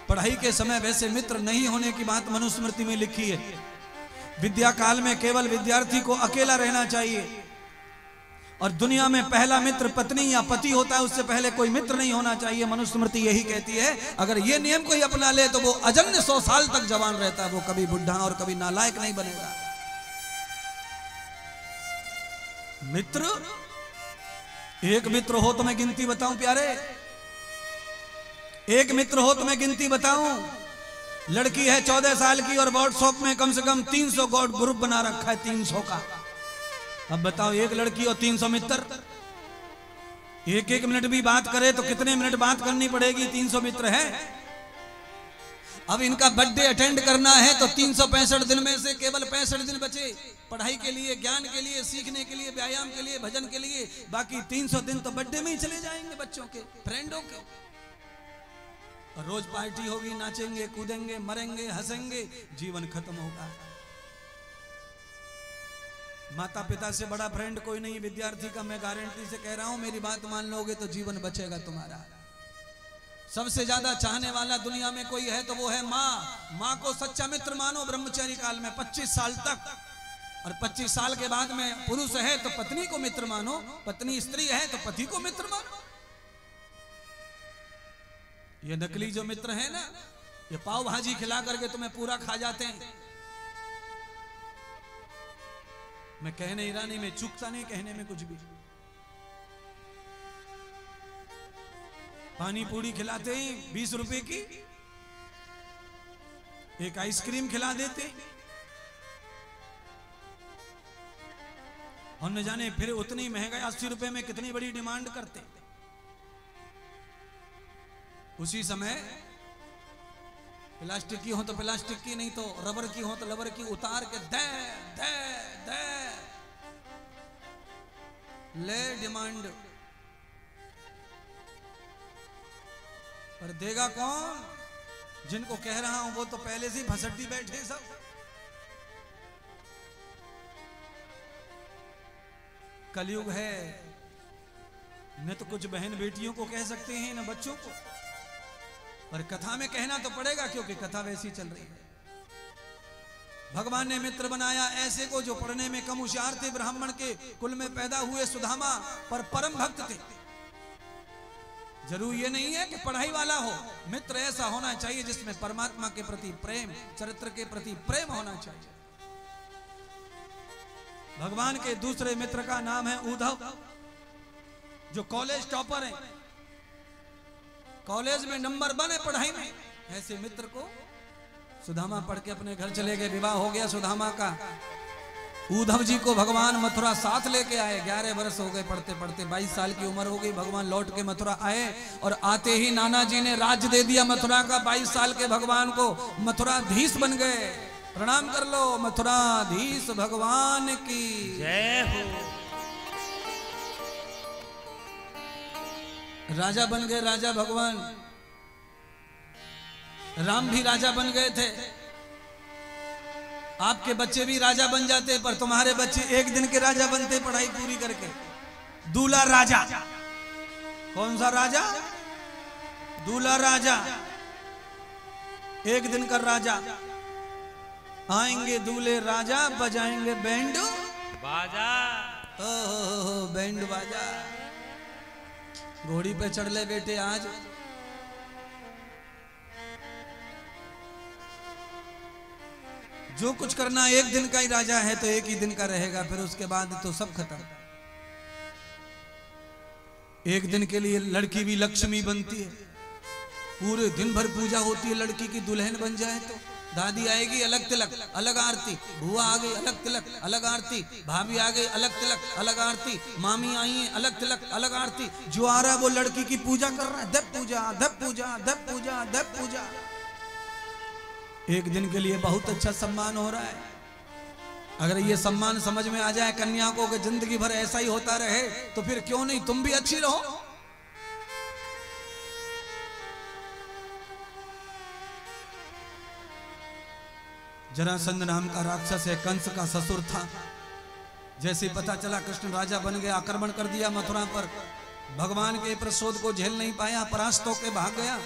पढ़ाई के समय वैसे मित्र नहीं होने की बात मनुस्मृति में लिखी है। विद्या काल में केवल विद्यार्थी को अकेला रहना चाहिए, और दुनिया में पहला मित्र पत्नी या पति होता है, उससे पहले कोई मित्र नहीं होना चाहिए। मनुस्मृति यही कहती है। अगर ये नियम कोई अपना ले तो वो अजन्य 100 साल तक जवान रहता है, वो कभी बुढ़ा और कभी नालायक नहीं बनेगा। मित्र, एक मित्र हो तो मैं गिनती बताऊं प्यारे, एक मित्र हो तो मैं गिनती बताऊं। लड़की है 14 साल की और व्हाट्सएप में कम से कम 300 ग्रुप बना रखा है, 300 का। अब बताओ, एक लड़की और 300 मित्र, एक मिनट भी बात करे तो कितने मिनट बात करनी पड़ेगी? 300 मित्र है। अब इनका बर्थडे अटेंड करना है तो 365 दिन में से केवल 65 दिन बचे पढ़ाई के लिए, ज्ञान के लिए, सीखने के लिए, व्यायाम के लिए, भजन के लिए। बाकी 300 दिन तो बर्थडे में ही चले जाएंगे बच्चों के, फ्रेंडों के। और रोज पार्टी होगी, नाचेंगे, कूदेंगे, मरेंगे, हंसेंगे, जीवन खत्म होगा। माता पिता से बड़ा फ्रेंड कोई नहीं। विद्यार्थी का मैं गारंटी से कह रहा हूं, मेरी बात मान लोगे तो जीवन बचेगा तुम्हारा। सबसे ज्यादा चाहने वाला दुनिया में कोई है तो वो है माँ। माँ को सच्चा मित्र मानो ब्रह्मचारी काल में 25 साल तक, और 25 साल के बाद में पुरुष है तो पत्नी को मित्र मानो, पत्नी स्त्री है तो पति को मित्र मानो। ये नकली जो मित्र है ना, ये पाव भाजी खिला करके तुम्हें पूरा खा जाते हैं। मैं कह नहीं रहा, नहीं मैं चूकता नहीं कहने में कुछ भी। पानी पूरी खिलाते ही 20 रुपए की, एक आइसक्रीम खिला देते, और न जाने फिर उतनी महंगाई 80 रुपए में कितनी बड़ी डिमांड करते। उसी समय प्लास्टिक की हो तो प्लास्टिक की, नहीं तो रबर की हो तो रबर की, उतार के दे दे दे ले डिमांड। पर देगा कौन? जिनको कह रहा हूं वो तो पहले से ही भसड्डी बैठे सब। कलयुग है, न तो कुछ बहन बेटियों को कह सकते हैं न बच्चों को, पर कथा में कहना तो पड़ेगा क्योंकि कथा वैसी चल रही है। भगवान ने मित्र बनाया ऐसे को जो पढ़ने में कम होशियार थे, ब्राह्मण के कुल में पैदा हुए सुदामा, पर परम भक्त थे। जरूर ये नहीं है कि पढ़ाई वाला हो, मित्र ऐसा होना चाहिए जिसमें परमात्मा के प्रति प्रेम, चरित्र के प्रति प्रेम होना चाहिए। भगवान के दूसरे मित्र का नाम है उद्धव, जो कॉलेज टॉपर है, कॉलेज में नंबर 1 है पढ़ाई में। ऐसे मित्र को सुदामा पढ़ के अपने घर चले गए, विवाह हो गया सुदामा का। उद्धव जी को भगवान मथुरा साथ लेके आए। 11 वर्ष हो गए पढ़ते पढ़ते, 22 साल की उम्र हो गई। भगवान लौट के मथुरा आए और आते ही नाना जी ने राज्य दे दिया मथुरा का। 22 साल के भगवान को मथुराधीश बन गए। प्रणाम कर लो, मथुराधीश भगवान की जय हो। राजा बन गए, राजा भगवान। राम भी राजा बन गए थे। आपके बच्चे भी राजा बन जाते, पर तुम्हारे बच्चे एक दिन के राजा बनते पढ़ाई पूरी करके। दूल्हा राजा। कौन सा राजा? दूल्हा राजा, एक दिन का राजा। आएंगे दूल्हे राजा, बजाएंगे बैंड बाजा। ओ बैंड बाजा। घोड़ी पे चढ़ ले बेटे आज। जो कुछ करना एक दिन का ही राजा है तो एक ही दिन का रहेगा, फिर उसके बाद तो सब खत्म। एक दिन के लिए लड़की भी लक्ष्मी बनती है, पूरे दिन भर पूजा होती है लड़की की, दुल्हन बन जाए तो दादी आएगी अलग तिलक अलग आरती, बुआ आ गई अलग तिलक अलग आरती, भाभी आ गई अलग तिलक अलग आरती, मामी आई है अलग तिलक अलग आरती। जो आ रहा है वो लड़की की पूजा कर रहा है, दब पूजा दब पूजा दब पूजा दब पूजा। एक दिन के लिए बहुत अच्छा सम्मान हो रहा है। अगर ये सम्मान समझ में आ जाए कन्या को कि जिंदगी भर ऐसा ही होता रहे, तो फिर क्यों नहीं तुम भी अच्छी रहो। जरासंध नाम का राक्षस है, कंस का ससुर था। जैसे पता चला कृष्ण राजा बन गया, आक्रमण कर दिया मथुरा पर। भगवान के प्रसोद को झेल नहीं पाया, परास्त होकर भाग गया।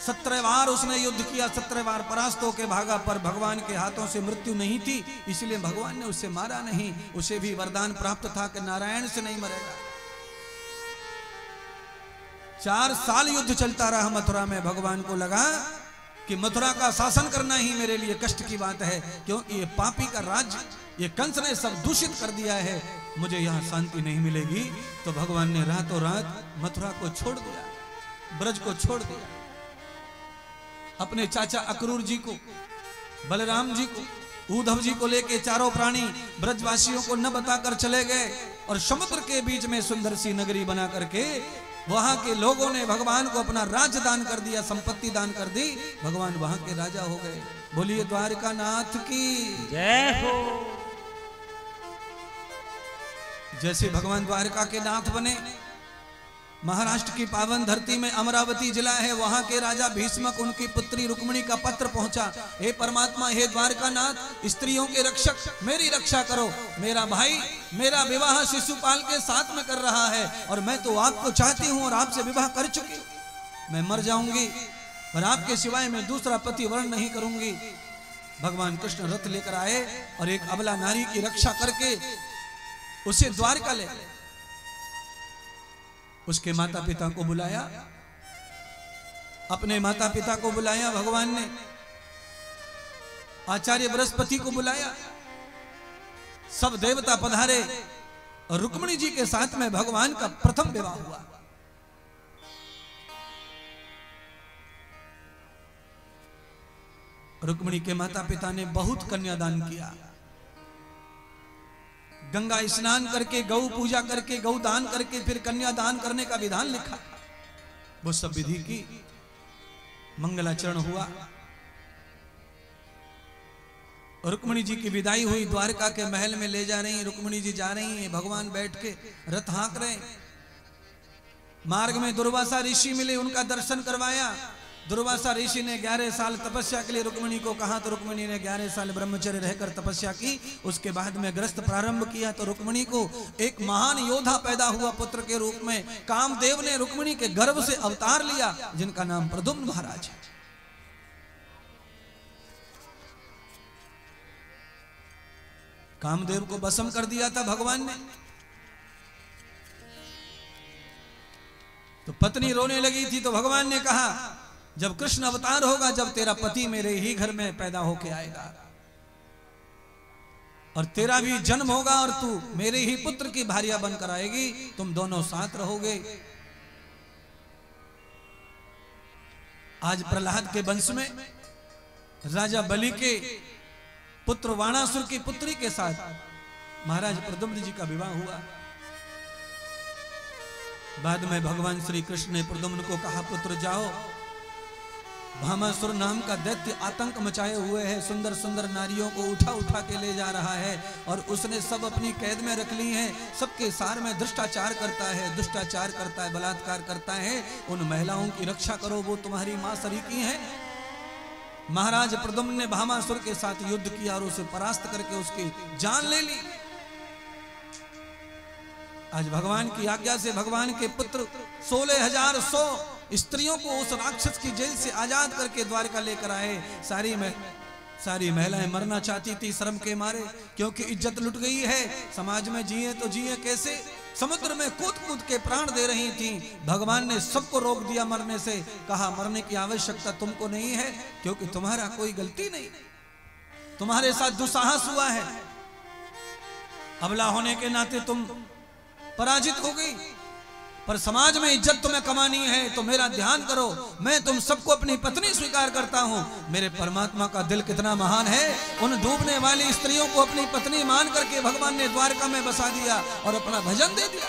17 बार उसने युद्ध किया, 17 बार परास्त होकर भागा, पर भगवान के हाथों से मृत्यु नहीं थी, इसलिए भगवान ने उसे मारा नहीं। उसे भी वरदान प्राप्त था कि नारायण से नहीं मरेगा। 4 साल युद्ध चलता रहा मथुरा में। भगवान को लगा कि मथुरा का शासन करना ही मेरे लिए कष्ट की बात है, क्योंकि ये पापी का राज्य, ये कंस ने सब दूषित कर दिया है, मुझे यहाँ शांति नहीं मिलेगी। तो भगवान ने रातों रात मथुरा को छोड़ दिया, ब्रज को छोड़ दिया। अपने चाचा अक्रूर जी को, बलराम जी को, उद्धव जी को लेके चारों प्राणी ब्रजवासियों को न बताकर चले गए, और समुद्र के बीच में सुंदर सी नगरी बना करके वहां के लोगों ने भगवान को अपना राज्य दान कर दिया, संपत्ति दान कर दी। भगवान वहां के राजा हो गए। बोलिए द्वारका नाथ की जय हो। जैसे भगवान द्वारका के नाथ बने, महाराष्ट्र की पावन धरती में अमरावती जिला है, वहां के राजा भीष्मक, उनकी पुत्री रुक्मिणी का पत्र पहुंचा, हे परमात्मा, हे द्वारका नाथ, स्त्रियों के रक्षक, मेरी रक्षा करो। मेरा भाई मेरा विवाह शिशुपाल के साथ में कर रहा है, और मैं तो आपको चाहती हूं और आपसे विवाह कर चुकी, मैं मर जाऊंगी और आपके सिवाय मैं दूसरा पति वर्ण नहीं करूंगी। भगवान कृष्ण रथ लेकर आए और एक अबला नारी की रक्षा करके उसे द्वारका ले गए। उसके माता पिता को बुलाया, अपने माता पिता को बुलाया भगवान ने, आचार्य बृहस्पति को बुलाया, सब देवता पधारे, और रुक्मिणी जी के साथ में भगवान का प्रथम विवाह हुआ। रुक्मिणी के माता पिता ने बहुत कन्यादान किया, गंगा स्नान करके, गौ पूजा करके, गौ दान करके, फिर कन्यादान करने का विधान लिखा। वो सब विधि की, मंगलाचरण हुआ, रुक्मिणी जी की विदाई हुई। द्वारका के महल में ले जा रही, रुक्मिणी जी जा रही हैं, भगवान बैठ के रथ हाँक रहे। मार्ग में दुर्वासा ऋषि मिले, उनका दर्शन करवाया। दुर्वासा ऋषि ने 11 साल तपस्या के लिए रुक्मिणी को कहा, तो रुक्मिणी ने 11 साल ब्रह्मचर्य रहकर तपस्या की। उसके बाद में ग्रस्त प्रारंभ किया, तो रुक्मिणी को एक महान योद्धा पैदा हुआ पुत्र के रूप में। कामदेव ने रुक्मिणी के गर्भ से अवतार लिया, जिनका नाम प्रद्युम्न महाराज है। कामदेव को भस्म कर दिया था भगवान ने। तो पत्नी रोने लगी थी, तो भगवान ने कहा, जब कृष्ण अवतार होगा, जब तेरा पति मेरे ही घर में पैदा होके आएगा, और तेरा भी जन्म होगा, और तू मेरे ही पुत्र की भार्या बनकर आएगी, तुम दोनों साथ रहोगे। आज प्रहलाद के वंश में राजा बलि के पुत्र वाणासुर की पुत्री के साथ महाराज प्रद्युम्न जी का विवाह हुआ। बाद में भगवान श्री कृष्ण ने प्रद्युम्न को कहा, पुत्र जाओ, भामासुर नाम का दैत्य आतंक मचाए हुए है, सुंदर सुंदर नारियों को उठा उठा के ले जा रहा है, और उसने सब अपनी कैद में रख ली हैं। सबके सार में दुष्टाचार करता है, दुष्टाचार करता है, बलात्कार करता है। उन महिलाओं की रक्षा करो, वो तुम्हारी मां सरीकी है। महाराज प्रद्युम्न ने भामासुर के साथ युद्ध किया और उसे परास्त करके उसकी जान ले ली। आज भगवान की आज्ञा से भगवान के पुत्र 16,100 स्त्रियों को उस राक्षस की जेल से आजाद करके द्वारका लेकर आए। सारी महिलाएं मरना चाहती थी शर्म के मारे, क्योंकि इज्जत लुट गई है। समाज में जिए तो जिए कैसे, समुद्र में कूद कूद के प्राण दे रही थी। भगवान ने सबको रोक दिया मरने से, कहा मरने की आवश्यकता तुमको नहीं है, क्योंकि तुम्हारा कोई गलती नहीं। तुम्हारे साथ दुस्साहस हुआ है, अबला होने के नाते तुम पराजित हो गई, पर समाज में इज्जत तुम्हें कमानी है तो मेरा ध्यान करो, मैं तुम सबको अपनी पत्नी स्वीकार करता हूं। मेरे परमात्मा का दिल कितना महान है, उन डूबने वाली स्त्रियों को अपनी पत्नी मान करके भगवान ने द्वारका में बसा दिया और अपना भजन दे दिया।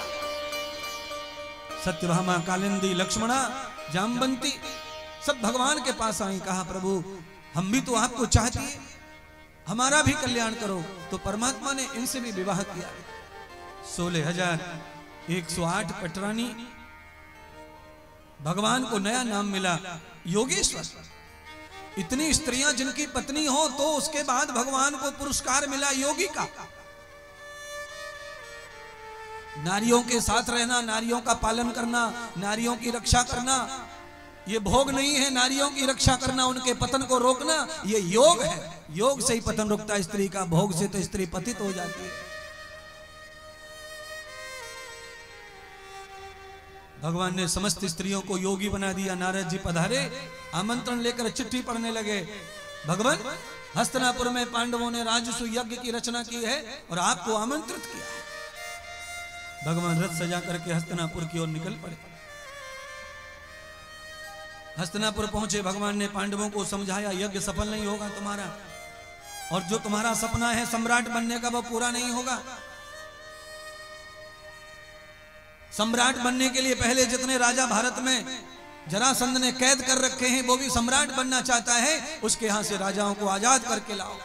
सत्यभामा, कालिंदी, लक्ष्मणा, जामवंती सब भगवान के पास आई, कहा प्रभु हम भी तो आपको चाहती है, हमारा भी कल्याण करो। तो परमात्मा ने इनसे भी विवाह किया। 16,108 पटरानी, भगवान को नया नाम मिला योगेश्वर। इतनी स्त्रियां जिनकी पत्नी हो तो उसके बाद भगवान को पुरस्कार मिला योगी का। नारियों के साथ रहना, नारियों का पालन करना, नारियों की रक्षा करना, ये भोग नहीं है। नारियों की रक्षा करना, उनके पतन को रोकना, ये योग है। योग से ही पतन रुकता है स्त्री का, भोग से तो स्त्री पतित हो जाती है। भगवान ने समस्त स्त्रियों को योगी बना दिया। नारद जी पधारे, आमंत्रण लेकर चिट्ठी पढ़ने लगे। भगवान, हस्तिनापुर में पांडवों ने राजसु यज्ञ की रचना की है और आपको आमंत्रित किया है। भगवान रथ सजा करके हस्तिनापुर की ओर निकल पड़े। हस्तिनापुर पहुंचे, भगवान ने पांडवों को समझाया यज्ञ सफल नहीं होगा तुम्हारा, और जो तुम्हारा सपना है सम्राट बनने का वो पूरा नहीं होगा। सम्राट बनने के लिए पहले जितने राजा भारत में जरासंध ने कैद कर रखे हैं, वो भी सम्राट बनना चाहता है, उसके यहां से राजाओं को आजाद करके लाओ।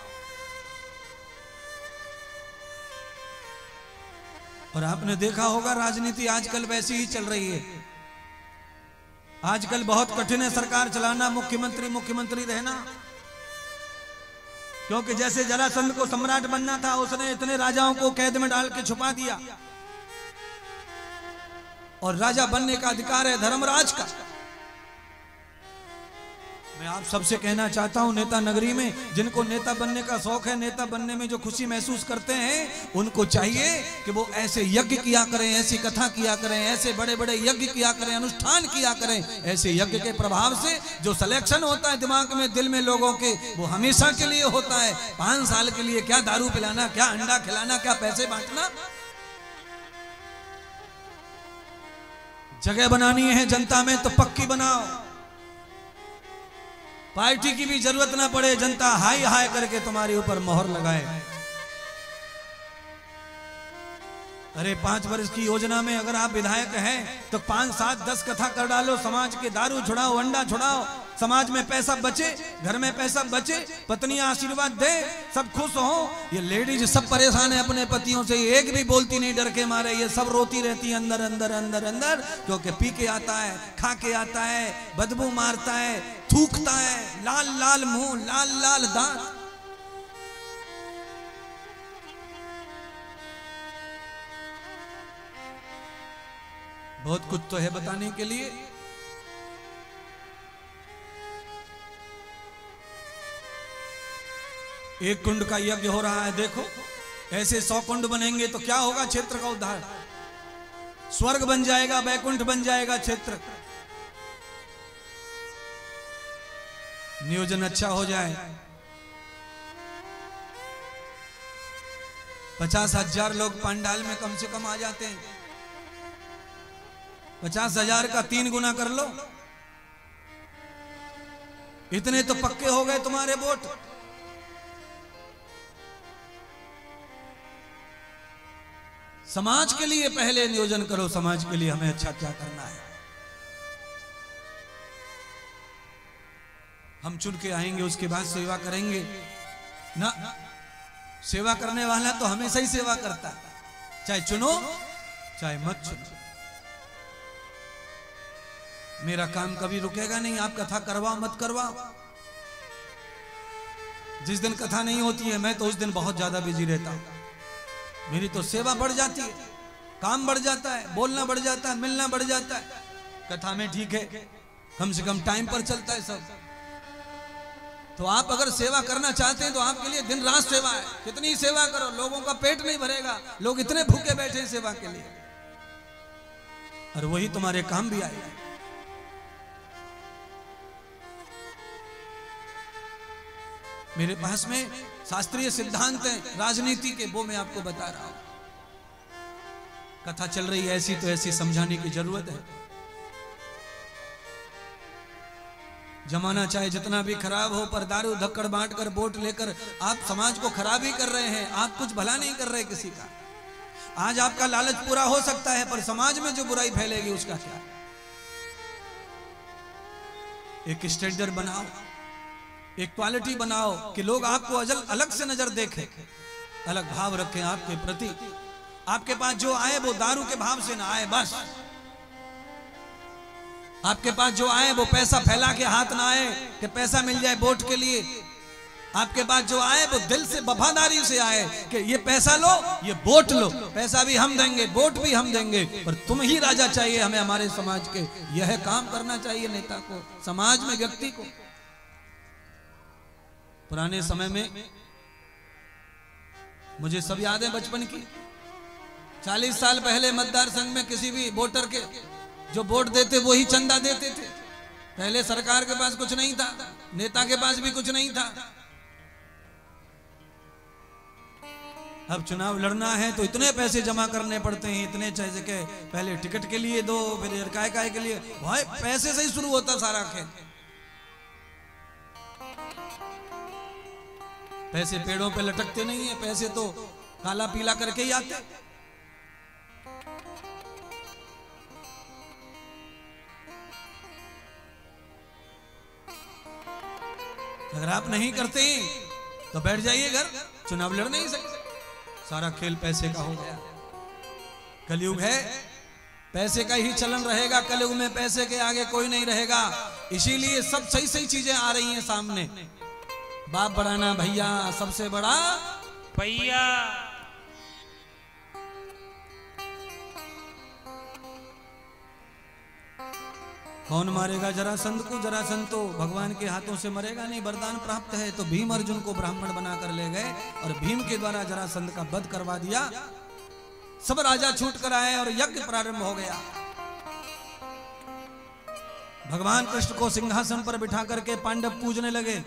और आपने देखा होगा राजनीति आजकल वैसी ही चल रही है। आजकल बहुत कठिन है सरकार चलाना, मुख्यमंत्री रहना, क्योंकि जैसे जरासंध को सम्राट बनना था, उसने इतने राजाओं को कैद में डाल के छुपा दिया, और राजा बनने का अधिकार है धर्मराज का। मैं आप सबसे कहना चाहता हूं, नेता नगरी में जिनको नेता बनने का शौक है, नेता बनने में जो खुशी महसूस करते हैं, उनको चाहिए कि वो ऐसे यज्ञ किया करें, ऐसी कथा किया करें, ऐसे बड़े बड़े यज्ञ किया करें, अनुष्ठान किया करें। ऐसे यज्ञ के प्रभाव से जो सिलेक्शन होता है दिमाग में, दिल में लोगों के, वो हमेशा के लिए होता है। 5 साल के लिए क्या दारू पिलाना, क्या अंडा खिलाना, क्या पैसे बांटना। जगह बनानी है जनता में तो पक्की बनाओ, पार्टी की भी जरूरत ना पड़े, जनता हाय हाय करके तुम्हारे ऊपर मोहर लगाए। अरे 5 वर्ष की योजना में अगर आप विधायक हैं तो 5, 7, 10 कथा कर डालो, समाज के दारू छुड़ाओ, अंडा छुड़ाओ, समाज में पैसा बचे, घर में पैसा बचे, पत्नियां आशीर्वाद दे, सब खुश हो। ये लेडीज सब परेशान है अपने पतियों से, एक भी बोलती नहीं डर के मारे, ये सब रोती रहती है अंदर अंदर अंदर अंदर, क्योंकि पी के आता है, खा के आता है, बदबू मारता है, थूकता है, लाल लाल मुंह, लाल लाल दांत। बहुत कुछ तो है बताने के लिए। एक कुंड का यज्ञ हो रहा है, देखो ऐसे 100 कुंड बनेंगे तो क्या होगा, क्षेत्र का उद्धार, स्वर्ग बन जाएगा, वैकुंठ बन जाएगा क्षेत्र। नियोजन अच्छा हो जाए, 50,000 लोग पंडाल में कम से कम आ जाते हैं। 50,000 का 3 गुना कर लो, इतने तो पक्के हो गए तुम्हारे वोट। समाज के लिए पहले नियोजन करो, समाज के लिए हमें अच्छा क्या करना है। हम चुन के आएंगे, उसके बाद सेवा करेंगे ना। सेवा करने वाला तो हमेशा ही सेवा करता है, चाहे चुनो चाहे मत चुनो। मेरा काम कभी रुकेगा नहीं, आप कथा करवाओ मत करवाओ। जिस दिन कथा नहीं होती है मैं तो उस दिन बहुत ज्यादा बिजी रहता हूं। मेरी तो सेवा बढ़ जाती है, काम बढ़ जाता है, बोलना बढ़ जाता है, मिलना बढ़ जाता है। कथा में ठीक है, कम से कम टाइम पर चलता है सब। तो आप अगर सेवा करना चाहते हैं तो आपके लिए दिन रात सेवा है। कितनी सेवा करो, लोगों का पेट नहीं भरेगा, लोग इतने भूखे बैठे हैं सेवा के लिए, और वही तुम्हारे काम भी आएगा। मेरे पास में शास्त्रीय सिद्धांत है राजनीति के, वो मैं आपको बता रहा हूं। कथा चल रही है ऐसी तो ऐसी समझाने की जरूरत है। जमाना चाहे जितना भी खराब हो, पर दारू धक्कड़ बांट कर वोट लेकर आप समाज को खराब ही कर रहे हैं। आप कुछ भला नहीं कर रहे किसी का। आज आपका लालच पूरा हो सकता है, पर समाज में जो बुराई फैलेगी उसका क्या? एक स्टैंडर्ड बनाओ, एक क्वालिटी बनाओ कि लोग आपको अलग से नजर देखें, अलग भाव रखें आपके प्रति। आपके पास जो आए वो दारू के भाव से ना आए, बस। आपके पास जो आए वो पैसा फैला के हाथ ना आए कि पैसा मिल जाए वोट के लिए। आपके पास जो आए वो दिल से वफादारी से आए कि ये पैसा लो, ये वोट लो, पैसा भी हम देंगे, वोट भी हम देंगे, पर तुम ही राजा चाहिए हमें हमारे समाज के। यह काम करना चाहिए नेता को, समाज में, व्यक्ति को। पुराने समय में मुझे सब याद है बचपन की। 40 साल पहले मतदार संघ में किसी भी वोटर के जो वोट देते वो ही चंदा देते थे। पहले सरकार के पास कुछ नहीं था, नेता के पास भी कुछ नहीं था। अब चुनाव लड़ना है तो इतने पैसे जमा करने पड़ते हैं, इतने चाहिए कि पहले टिकट के लिए दो, फिर काय के लिए। भाई पैसे से ही शुरू होता सारा खेल। पैसे पेड़ों पे लटकते नहीं है, पैसे तो काला पीला करके ही आते। अगर आप नहीं करते तो बैठ जाइए घर, चुनाव लड़ नहीं सकते। सारा खेल पैसे का हो गया। कलयुग है, पैसे का ही चलन रहेगा। कलयुग में पैसे के आगे कोई नहीं रहेगा। इसीलिए सब सही सही चीजें आ रही हैं सामने। बाप बड़ा ना भैया, सबसे बड़ा भैया। कौन मारेगा जरासंध को? जरासंध तो भगवान के हाथों से मरेगा नहीं, वरदान प्राप्त है। तो भीम अर्जुन को ब्राह्मण बनाकर ले गए और भीम के द्वारा जरासंध का वध करवा दिया। सब राजा छूट कर आए और यज्ञ प्रारंभ हो गया। भगवान कृष्ण को सिंहासन पर बिठा करके पांडव पूजने लगे।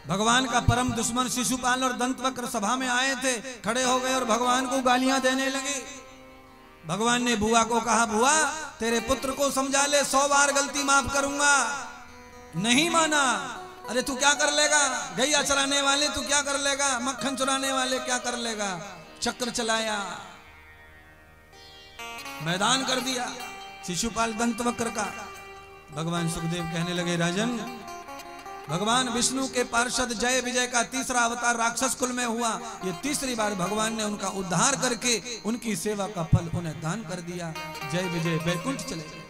भगवान का परम दुश्मन शिशुपाल और दंतवक्र सभा में आए थे, खड़े हो गए और भगवान को गालियां देने लगे। भगवान ने बुआ को कहा, बुआ तेरे पुत्र को समझा ले, 100 बार गलती माफ करूंगा। नहीं माना। अरे तू क्या कर लेगा? गैया चराने वाले तू क्या कर लेगा? मक्खन चुराने वाले क्या कर लेगा? चक्र चलाया, मैदान कर दिया शिशुपाल दंतवक्र का। भगवान सुखदेव कहने लगे, राजन, भगवान विष्णु के पार्षद जय विजय का तीसरा अवतार राक्षस कुल में हुआ। ये तीसरी बार भगवान ने उनका उद्धार करके उनकी सेवा का फल उन्हें दान कर दिया। जय विजय बैकुंठ चले गए।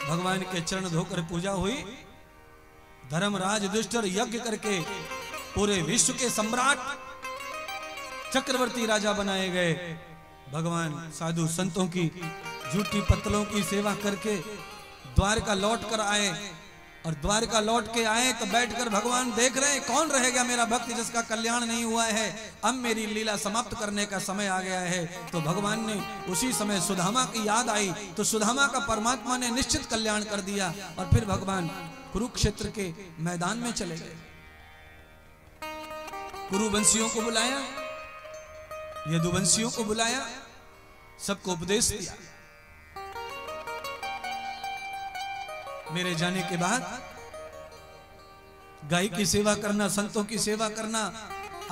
भगवान के चरण धोकर पूजा हुई। धर्मराज युधिष्ठिर यज्ञ करके पूरे विश्व के सम्राट चक्रवर्ती राजा बनाए गए। भगवान साधु संतों की झूठी पत्तलों की सेवा करके द्वारका लौट कर आए। और द्वारका लौट के आए तो बैठकर भगवान देख रहे हैं, कौन रहेगा मेरा भक्त जिसका कल्याण नहीं हुआ है। अब मेरी लीला समाप्त करने का समय आ गया है। तो भगवान ने उसी समय सुदामा की याद आई, तो सुदामा का परमात्मा ने निश्चित कल्याण कर दिया। और फिर भगवान कुरुक्षेत्र के मैदान में चले गए। कुरुवंशियों को बुलाया, यदुवंशियों को बुलाया, सबको उपदेश दिया। मेरे जाने के बाद गाय की सेवा करना, संतों की सेवा करना,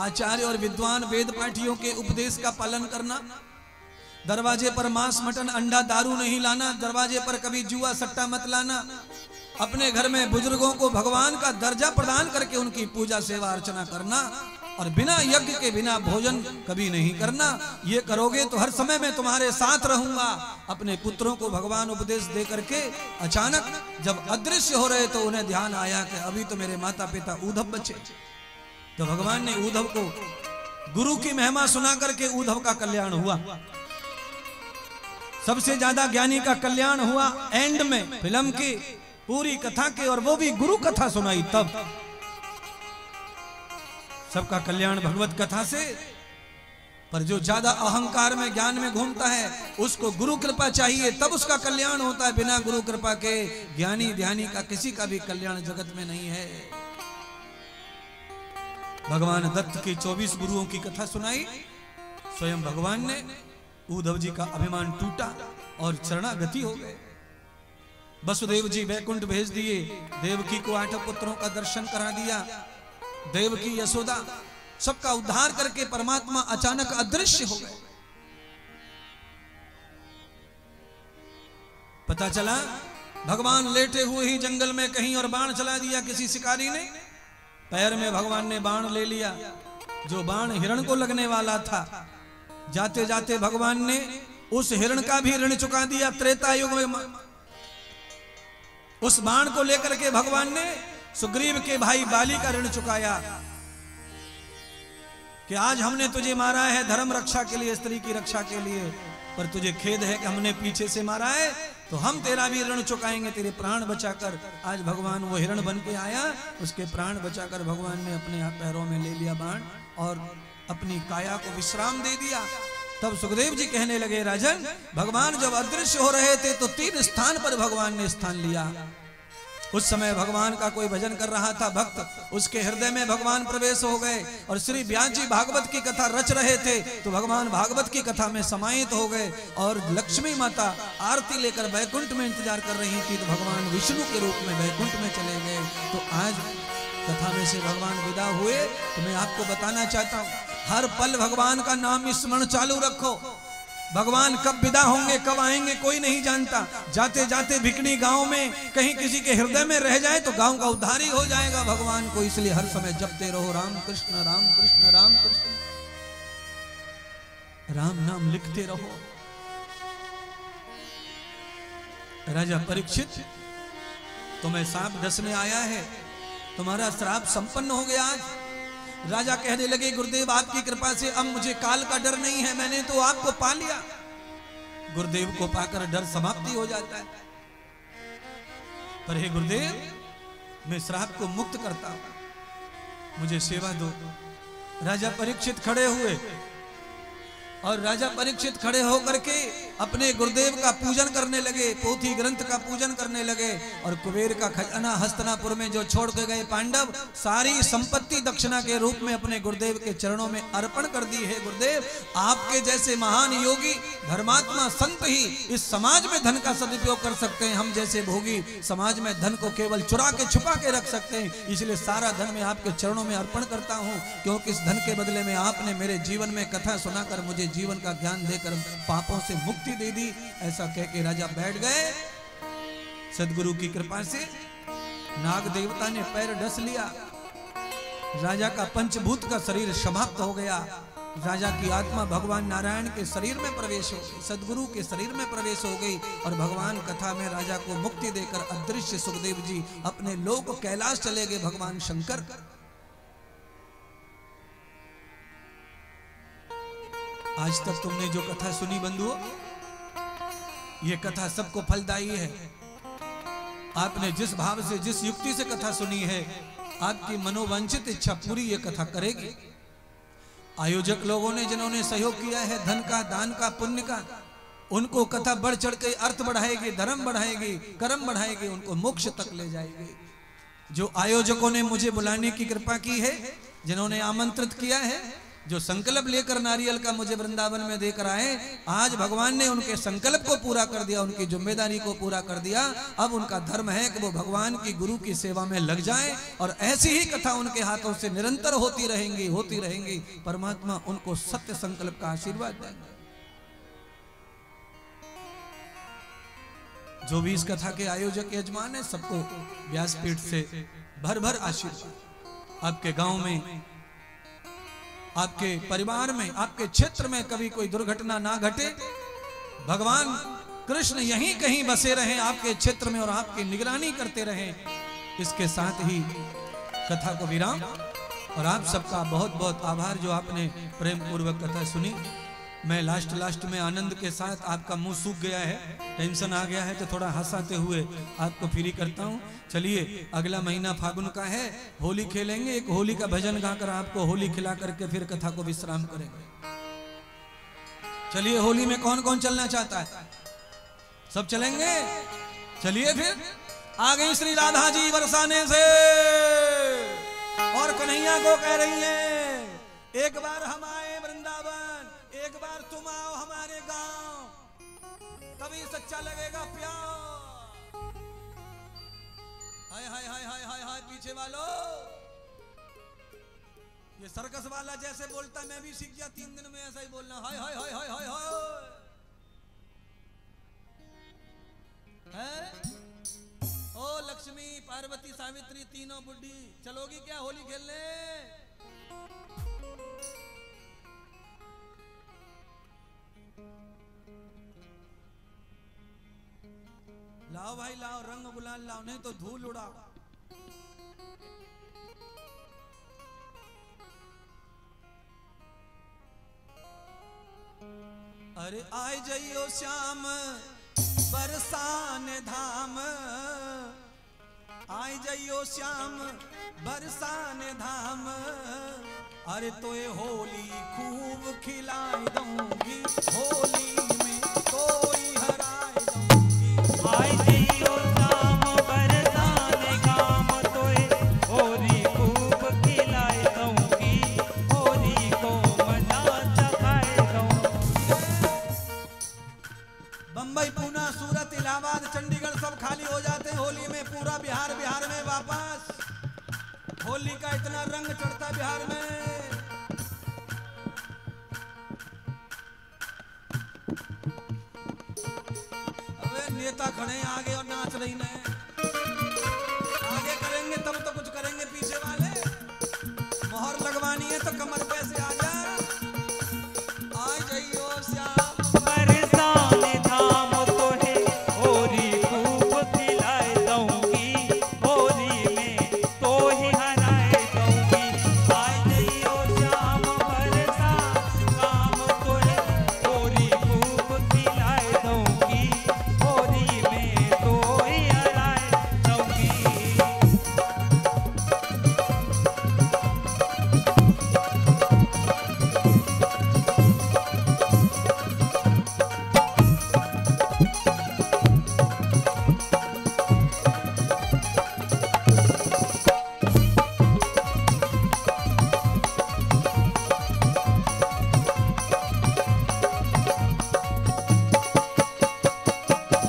आचार्य और विद्वान वेद पाठियों के उपदेश का पालन करना, दरवाजे पर मांस मटन अंडा दारू नहीं लाना, दरवाजे पर कभी जुआ सट्टा मत लाना, अपने घर में बुजुर्गों को भगवान का दर्जा प्रदान करके उनकी पूजा सेवा अर्चना करना, और बिना यज्ञ के बिना भोजन कभी नहीं करना। ये करोगे तो हर समय मैं तुम्हारे साथ रहूंगा। अपने पुत्रों को भगवान उपदेश दे करके अचानक जब अदृश्य हो रहे तो उन्हें ध्यान आया कि अभी तो मेरे माता पिता उद्धव बचे। तो भगवान ने उद्धव को गुरु की महिमा सुना करके उद्धव का कल्याण हुआ। सबसे ज्यादा ज्ञानी का कल्याण हुआ एंड में फिल्म की पूरी कथा के, और वो भी गुरु कथा सुनाई तब। सबका कल्याण भगवत कथा से। पर जो ज्यादा अहंकार में ज्ञान में घूमता है उसको गुरु कृपा चाहिए, तब उसका कल्याण होता है। बिना गुरु कृपा के ज्ञानी ध्यानी का किसी का भी कल्याण जगत में नहीं है। भगवान दत्त की 24 गुरुओं की कथा सुनाई। स्वयं भगवान ने उद्धव जी का अभिमान टूटा और शरणागति हो गए। वसुदेव जी वैकुंठ भेज दिए, देवकी को 8 पुत्रों का दर्शन करा दिया। देवकी यशोदा सबका उद्धार करके परमात्मा अचानक अदृश्य हो गए। पता चला भगवान लेटे हुए ही जंगल में कहीं और बाण चला दिया किसी शिकारी ने। पैर में भगवान ने बाण ले लिया, जो बाण हिरण को लगने वाला था। जाते जाते भगवान ने उस हिरण का भी ऋण चुका दिया। त्रेता युग में उस बाण को लेकर के भगवान ने सुग्रीव के भाई बाली का ऋण चुकाया कि आज हमने तुझे मारा है धर्म रक्षा के लिए, स्त्री की रक्षा के लिए, पर तुझे खेद है कि हमने पीछे से मारा है, तो हम तेरा भी ऋण चुकाएंगे, तेरे प्राण बचाकर। आज भगवान वो हिरण बन के आया, उसके प्राण बचाकर भगवान ने अपने पैरों में ले लिया बाण और अपनी काया को विश्राम दे दिया। तब सुखदेव जी कहने लगे, राजन, भगवान जब अदृश्य हो रहे थे तो 3 स्थान पर भगवान ने स्थान लिया। उस समय भगवान का कोई भजन कर रहा था भक्त, उसके हृदय में भगवान प्रवेश हो गए। और श्री व्यास जी भागवत की कथा रच रहे थे तो भगवान भागवत की कथा में समाहित हो गए। और लक्ष्मी माता आरती लेकर वैकुंठ में इंतजार कर रही थी तो भगवान विष्णु के रूप में वैकुंठ में चले गए। तो आज कथा में से भगवान विदा हुए तो मैं आपको बताना चाहता हूँ, हर पल भगवान का नाम स्मरण चालू रखो। भगवान कब विदा होंगे, कब आएंगे, कोई नहीं जानता। जाते जाते भिकनी गांव में कहीं किसी के हृदय में रह जाए तो गांव का उद्धार ही हो जाएगा भगवान को। इसलिए हर समय जपते रहो राम कृष्ण राम कृष्ण राम कृष्ण, राम नाम लिखते रहो। राजा परीक्षित, तुम्हें सांप डसने आया है, तुम्हारा श्राप संपन्न हो गया आज। राजा कहने लगे, गुरुदेव आपकी कृपा से अब मुझे काल का डर नहीं है, मैंने तो आपको पा लिया। गुरुदेव को पाकर डर समाप्ति हो जाता है। पर हे गुरुदेव, मैं श्राप को मुक्त करता हूं, मुझे सेवा दो। राजा परीक्षित खड़े हुए और राजा परीक्षित खड़े होकर के अपने गुरुदेव का पूजन करने लगे, पोथी ग्रंथ का पूजन करने लगे। और कुबेर का खजाना हस्तिनापुर में जो छोड़ के गए पांडव, सारी संपत्ति दक्षिणा के रूप में अपने गुरुदेव के चरणों में अर्पण कर दी है। गुरुदेव, आपके जैसे महान योगी धर्मात्मा संत ही इस समाज में धन का सदुपयोग कर सकते हैं। हम जैसे भोगी समाज में धन को केवल चुरा के छुपा के रख सकते हैं। इसलिए सारा धन मैं आपके चरणों में अर्पण करता हूँ, क्योंकि इस धन के बदले में आपने मेरे जीवन में कथा सुनाकर मुझे जीवन का ज्ञान देकर पापों से मुक्ति दे दी। ऐसा कह के राजा बैठ गए। सदगुरु की कृपा से नाग देवता ने पैर डस लिया, राजा का पंचभूत का शरीर समाप्त हो गया। राजा की आत्मा भगवान नारायण के शरीर में प्रवेश हो गई, सदगुरु के शरीर में प्रवेश हो गई। और भगवान कथा में राजा को मुक्ति देकर अदृश्य सुखदेव जी अपने लोक कैलाश चले गए भगवान शंकर। आज तक तुमने जो कथा सुनी बंधुओं, ये कथा सबको फलदायी है। आपने जिस भाव से, जिस युक्ति से कथा सुनी है, आपकी मनोवांछित इच्छा पूरी ये कथा करेगी। आयोजक लोगों ने जिन्होंने सहयोग किया है धन का, दान का, पुण्य का, उनको कथा बढ़ चढ़ के अर्थ बढ़ाएगी, धर्म बढ़ाएगी, कर्म बढ़ाएगी, उनको मोक्ष तक ले जाएगी। जो आयोजकों ने मुझे बुलाने की कृपा की है, जिन्होंने आमंत्रित किया है, जो संकल्प लेकर नारियल का मुझे वृंदावन में देकर आए, आज भगवान ने उनके संकल्प को पूरा कर दिया, उनकी जिम्मेदारी को पूरा कर दिया। अब उनका धर्म है कि वो भगवान की गुरु की सेवा में लग जाएं और ऐसी ही कथा उनके हाथों से निरंतर होती रहेंगी, होती रहेंगी। परमात्मा उनको सत्य संकल्प का आशीर्वाद देंगे। जो भी इस कथा के आयोजक यजमान है, सबको व्यासपीठ से भर भर आशीर्वाद। आपके गांव में, आपके परिवार में, आपके क्षेत्र में कभी कोई दुर्घटना ना घटे। भगवान कृष्ण यहीं कहीं बसे रहें आपके क्षेत्र में और आपकी निगरानी करते रहें। इसके साथ ही कथा को विराम, और आप सबका बहुत बहुत आभार जो आपने प्रेम पूर्वक कथा सुनी। मैं लास्ट में आनंद के साथ, आपका मुंह सूख गया है, टेंशन आ गया है, तो थोड़ा हंसाते हुए आपको फ्री करता हूँ। चलिए, अगला महीना फागुन का है, होली खेलेंगे। एक होली का भजन गाकर आपको होली खिला करके फिर कथा को विश्राम करेंगे। चलिए होली में कौन कौन चलना चाहता है? सब चलेंगे? चलिए फिर आ गई श्री राधा जी बरसाने से और कन्हैया को कह रही हैं एक बार हम आए वृंदावन, एक बार तुम आओ हमारे गांव, तभी सच्चा लगेगा प्यार। हाय हाय हाय हाय हाय हाय पीछे वालों, ये सर्कस वाला जैसे बोलता मैं भी सीख गया 3 दिन में ऐसा ही बोलना। हाय हाय हाय हाय हाय हाय। ओ लक्ष्मी पार्वती सावित्री तीनों बुड्ढी चलोगी क्या होली खेलने? लाओ भाई लाओ, रंग गुलाल लाओ, नहीं तो धूल उड़ाओ। अरे आए जइयो श्याम बरसाने धाम, आए जइयो श्याम बरसाने धाम, अरे तो ये होली खूब खिलाई दूंगी, होली में कोई हराए दूंगी। आए जइयो श्याम बरसाने धाम, तो ये होली खूब खिलाई दूंगी, होली को मजा चखाए दूंगी। बंबई पूना सूरत इलाहाबाद चंडीगढ़ सब खाली हो जाते हैं होली में, पूरा बिहार में वापस। होली का इतना रंग चढ़ता बिहार में। अबे नेता खड़े आगे और नाच रही ने, आगे करेंगे तब तो कुछ करेंगे, पीछे वाले मोहर लगवानी है तो कमर पे से आ जा। आ जाइयो श्याम बरसाने धाम, तो है होली खूब खिलाए दूंगी, होली में तो ही हराए दूंगी। आए जइयो श्याम बरसाने धाम, तो है होली खूब खिलाए दूंगी, होली में तो ही हराए दूंगी।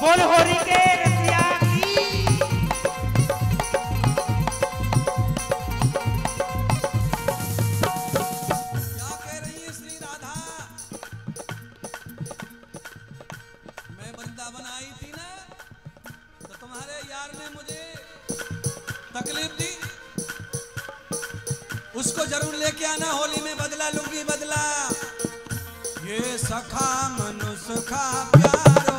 बोल होरी के रसिया की। क्या कह रही है श्री राधा? मैं वृंदावन आई थी ना, तो तुम्हारे यार ने मुझे तकलीफ दी, उसको जरूर लेके आना होली में, बदला लूंगी बदला। ये सखा मनुष्खा प्यारो,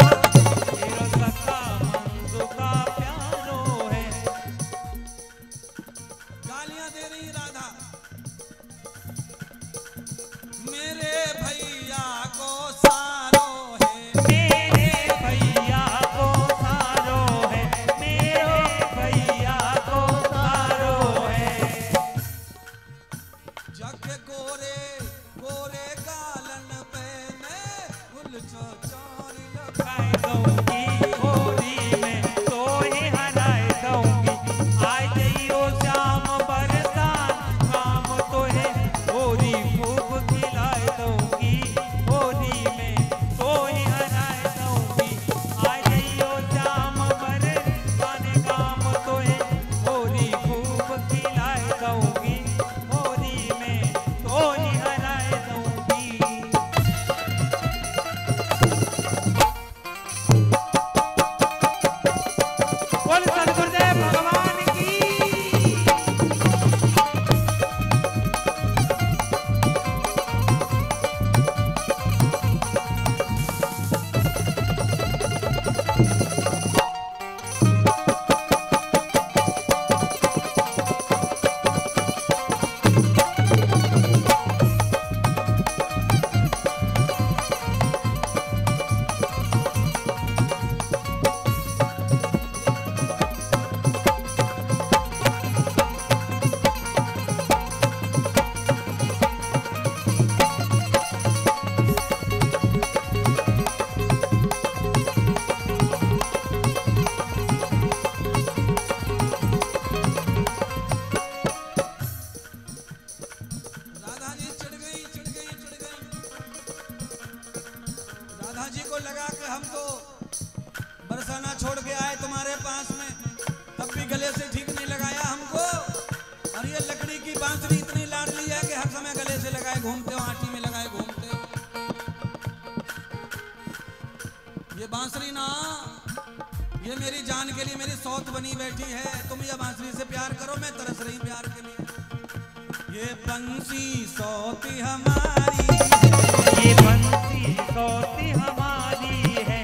तेरा सखा मंजू का प्यारो है। गालियां दे रही राधा। मेरे भैया को सारो है, मेरे भैया को सारो है, मेरे भैया को सारो है। जग गोरे गोरे गालन पे मैं फुल चोरी हराए दूंगी, होली में तो ही हराए दूंगी। आए जइयो श्याम बरसाने धाम, तो है होली खूब खिलाए दूंगी, होली में तो ही हराए दूंगी। आए जइयो श्याम बरसाने धाम, तो है होली खूब खिलाए दूंगी, होली में तो ही हराए दूंगी। बोल सद्गुरुदेव भगवान की। ये मेरी जान के लिए मेरी सौत बनी बैठी है। तुम ये बांसुरी से प्यार करो, मैं तरस रही प्यार के लिए। ये बंसी सौती हमारी, ये बंसी सौती हमारी है,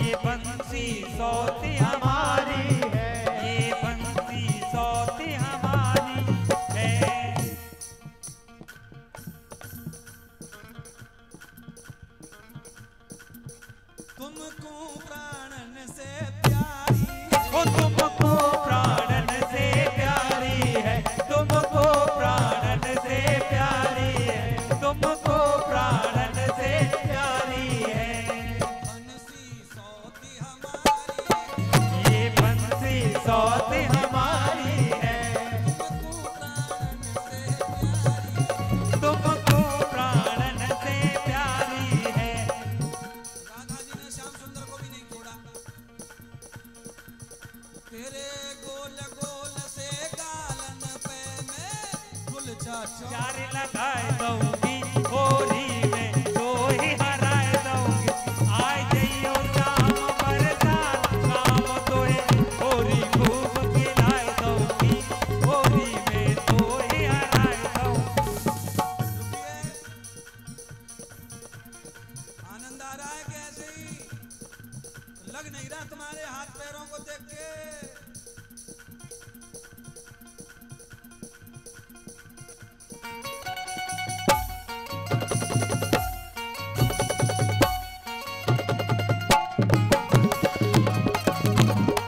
ये बंसी सौती हमारी है, ये बंसी सौती हमारी है। तुमको प्राणन से प्यारी, ओ तुमको प्राणन से प्यारी है, तुमको प्राणन से प्यारी है, तुमको प्राणन से प्यारी है। बंसी सौती हमारी, ये बंसी सौती हमारी है, तुमको प्राणन से प्यारी। तुमको प्राणन से प्यारी है। राधा जी ने श्याम सुंदर को भी नहीं छोड़ा। तेरे गोल गोल से गालन पे मैं गुलचा चार लगाए दूंगी होली में, दो ही हराए दूंगी। आए जइयो शाम बरसात, शाम तोहे होली खूब खिलाए दूंगी, होली में दो ही हराए दूंगी। आनंद आ रहा है कि ऐसे ही लग नहीं रहा तुम्हारे हाथ पैरों को देख के।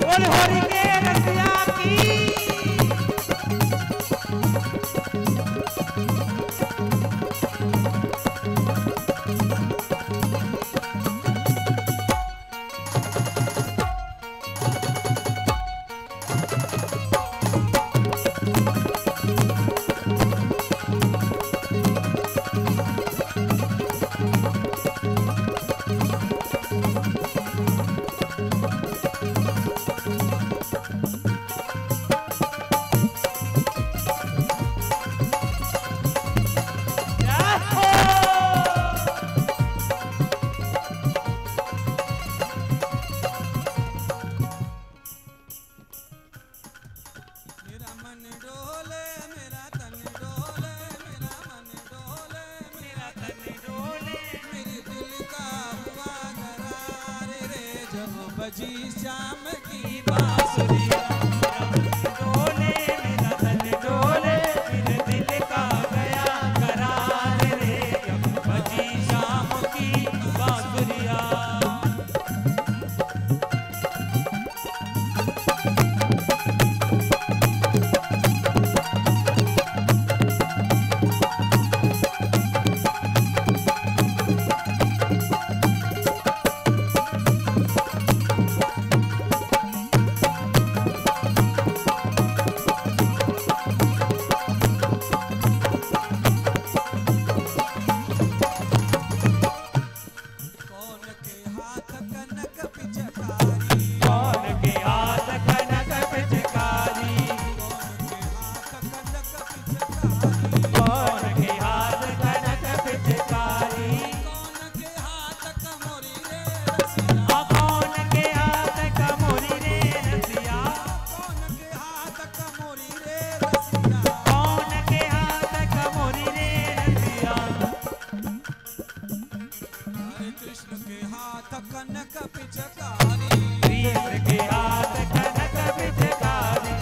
बोल होली के रसिया की। मेरा मन डोले, मेरा तन डोले, मेरा मन डोले, मेरा तन डोले, मेरे दिल का हुआ करार रे जब बजी शाम की बांसुरिया। डोले मेरा तन डोले, मेरे दिल का गया करार रे जब बजी शाम की बांसुरिया। कौन के हाथ कनक पिचकारी, कौन के हाथ कनक पिचकारी, कौन के हाथ कनक पिचकारी, कौन के हाथ कनक पिचकारी, कौन के हाथ कमोरी रे रसिया, कौन के हाथ कमोरी रे रसिया, कौन के हाथ कमोरी रे रसिया। कौन के हाथ कमोरी रे रसिया। हरे कृष्ण के हाथ कनक पिचकारी, कृष्ण के हाथ कनक पिचकारी,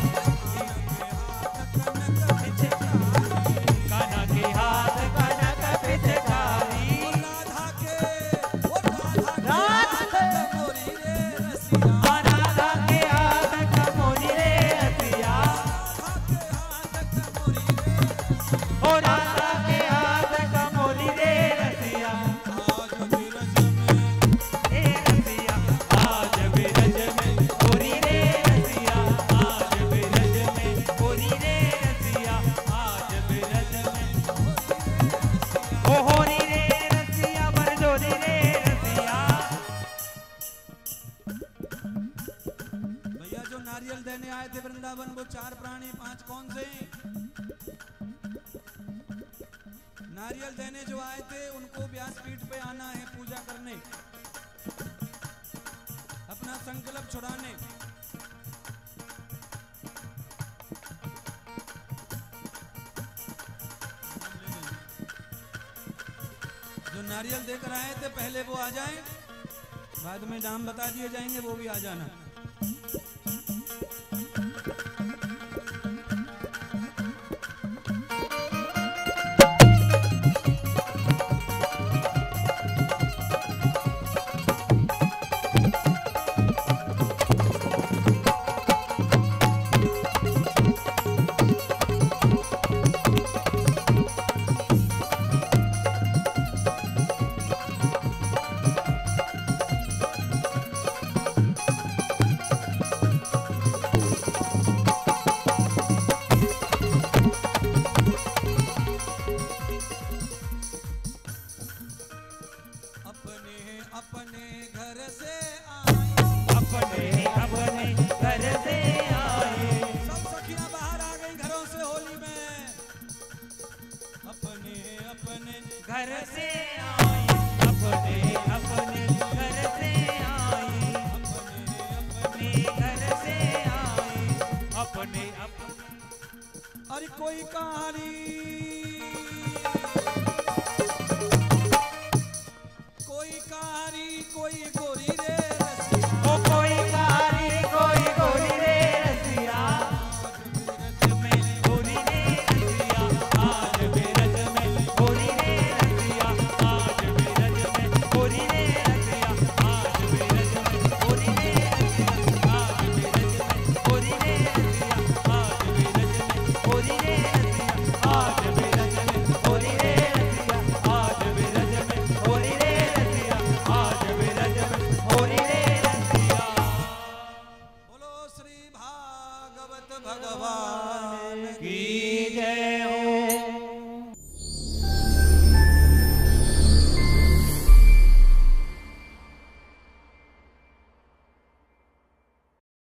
कनक पिचकारी, कान्हा के हाथ कनक पिचकारी, राधा के हाथ कमोरी रे रसिया, राधा के हाथ कमोरी रे रसिया, ओ राधा के हाथ कमोरी रे रसिया। आज बिरज में ए रसिया आज बिरज में होरी रे रसिया, आज बिरज में होरी रे रसिया, आज बिरज में ओ होरी रे रसिया, बरजोरी रे रसिया। भैया जो नारियल देने आए थे वृंदावन, वो 4 प्राणी 5 कौन से? नारियल देने जो आए थे उनको व्यासपीठ पे आना है पूजा करने। अपना संकल्प छुड़ाने। जो नारियल देकर आए थे पहले वो आ जाएं, बाद में नाम बता दिए जाएंगे, वो भी आ जाना। घर से आई, अपने अपने घर से आई, अपने घर से आई, अपने अपने। अरे कोई कहानी, कोई कहानी, कोई गोरी रे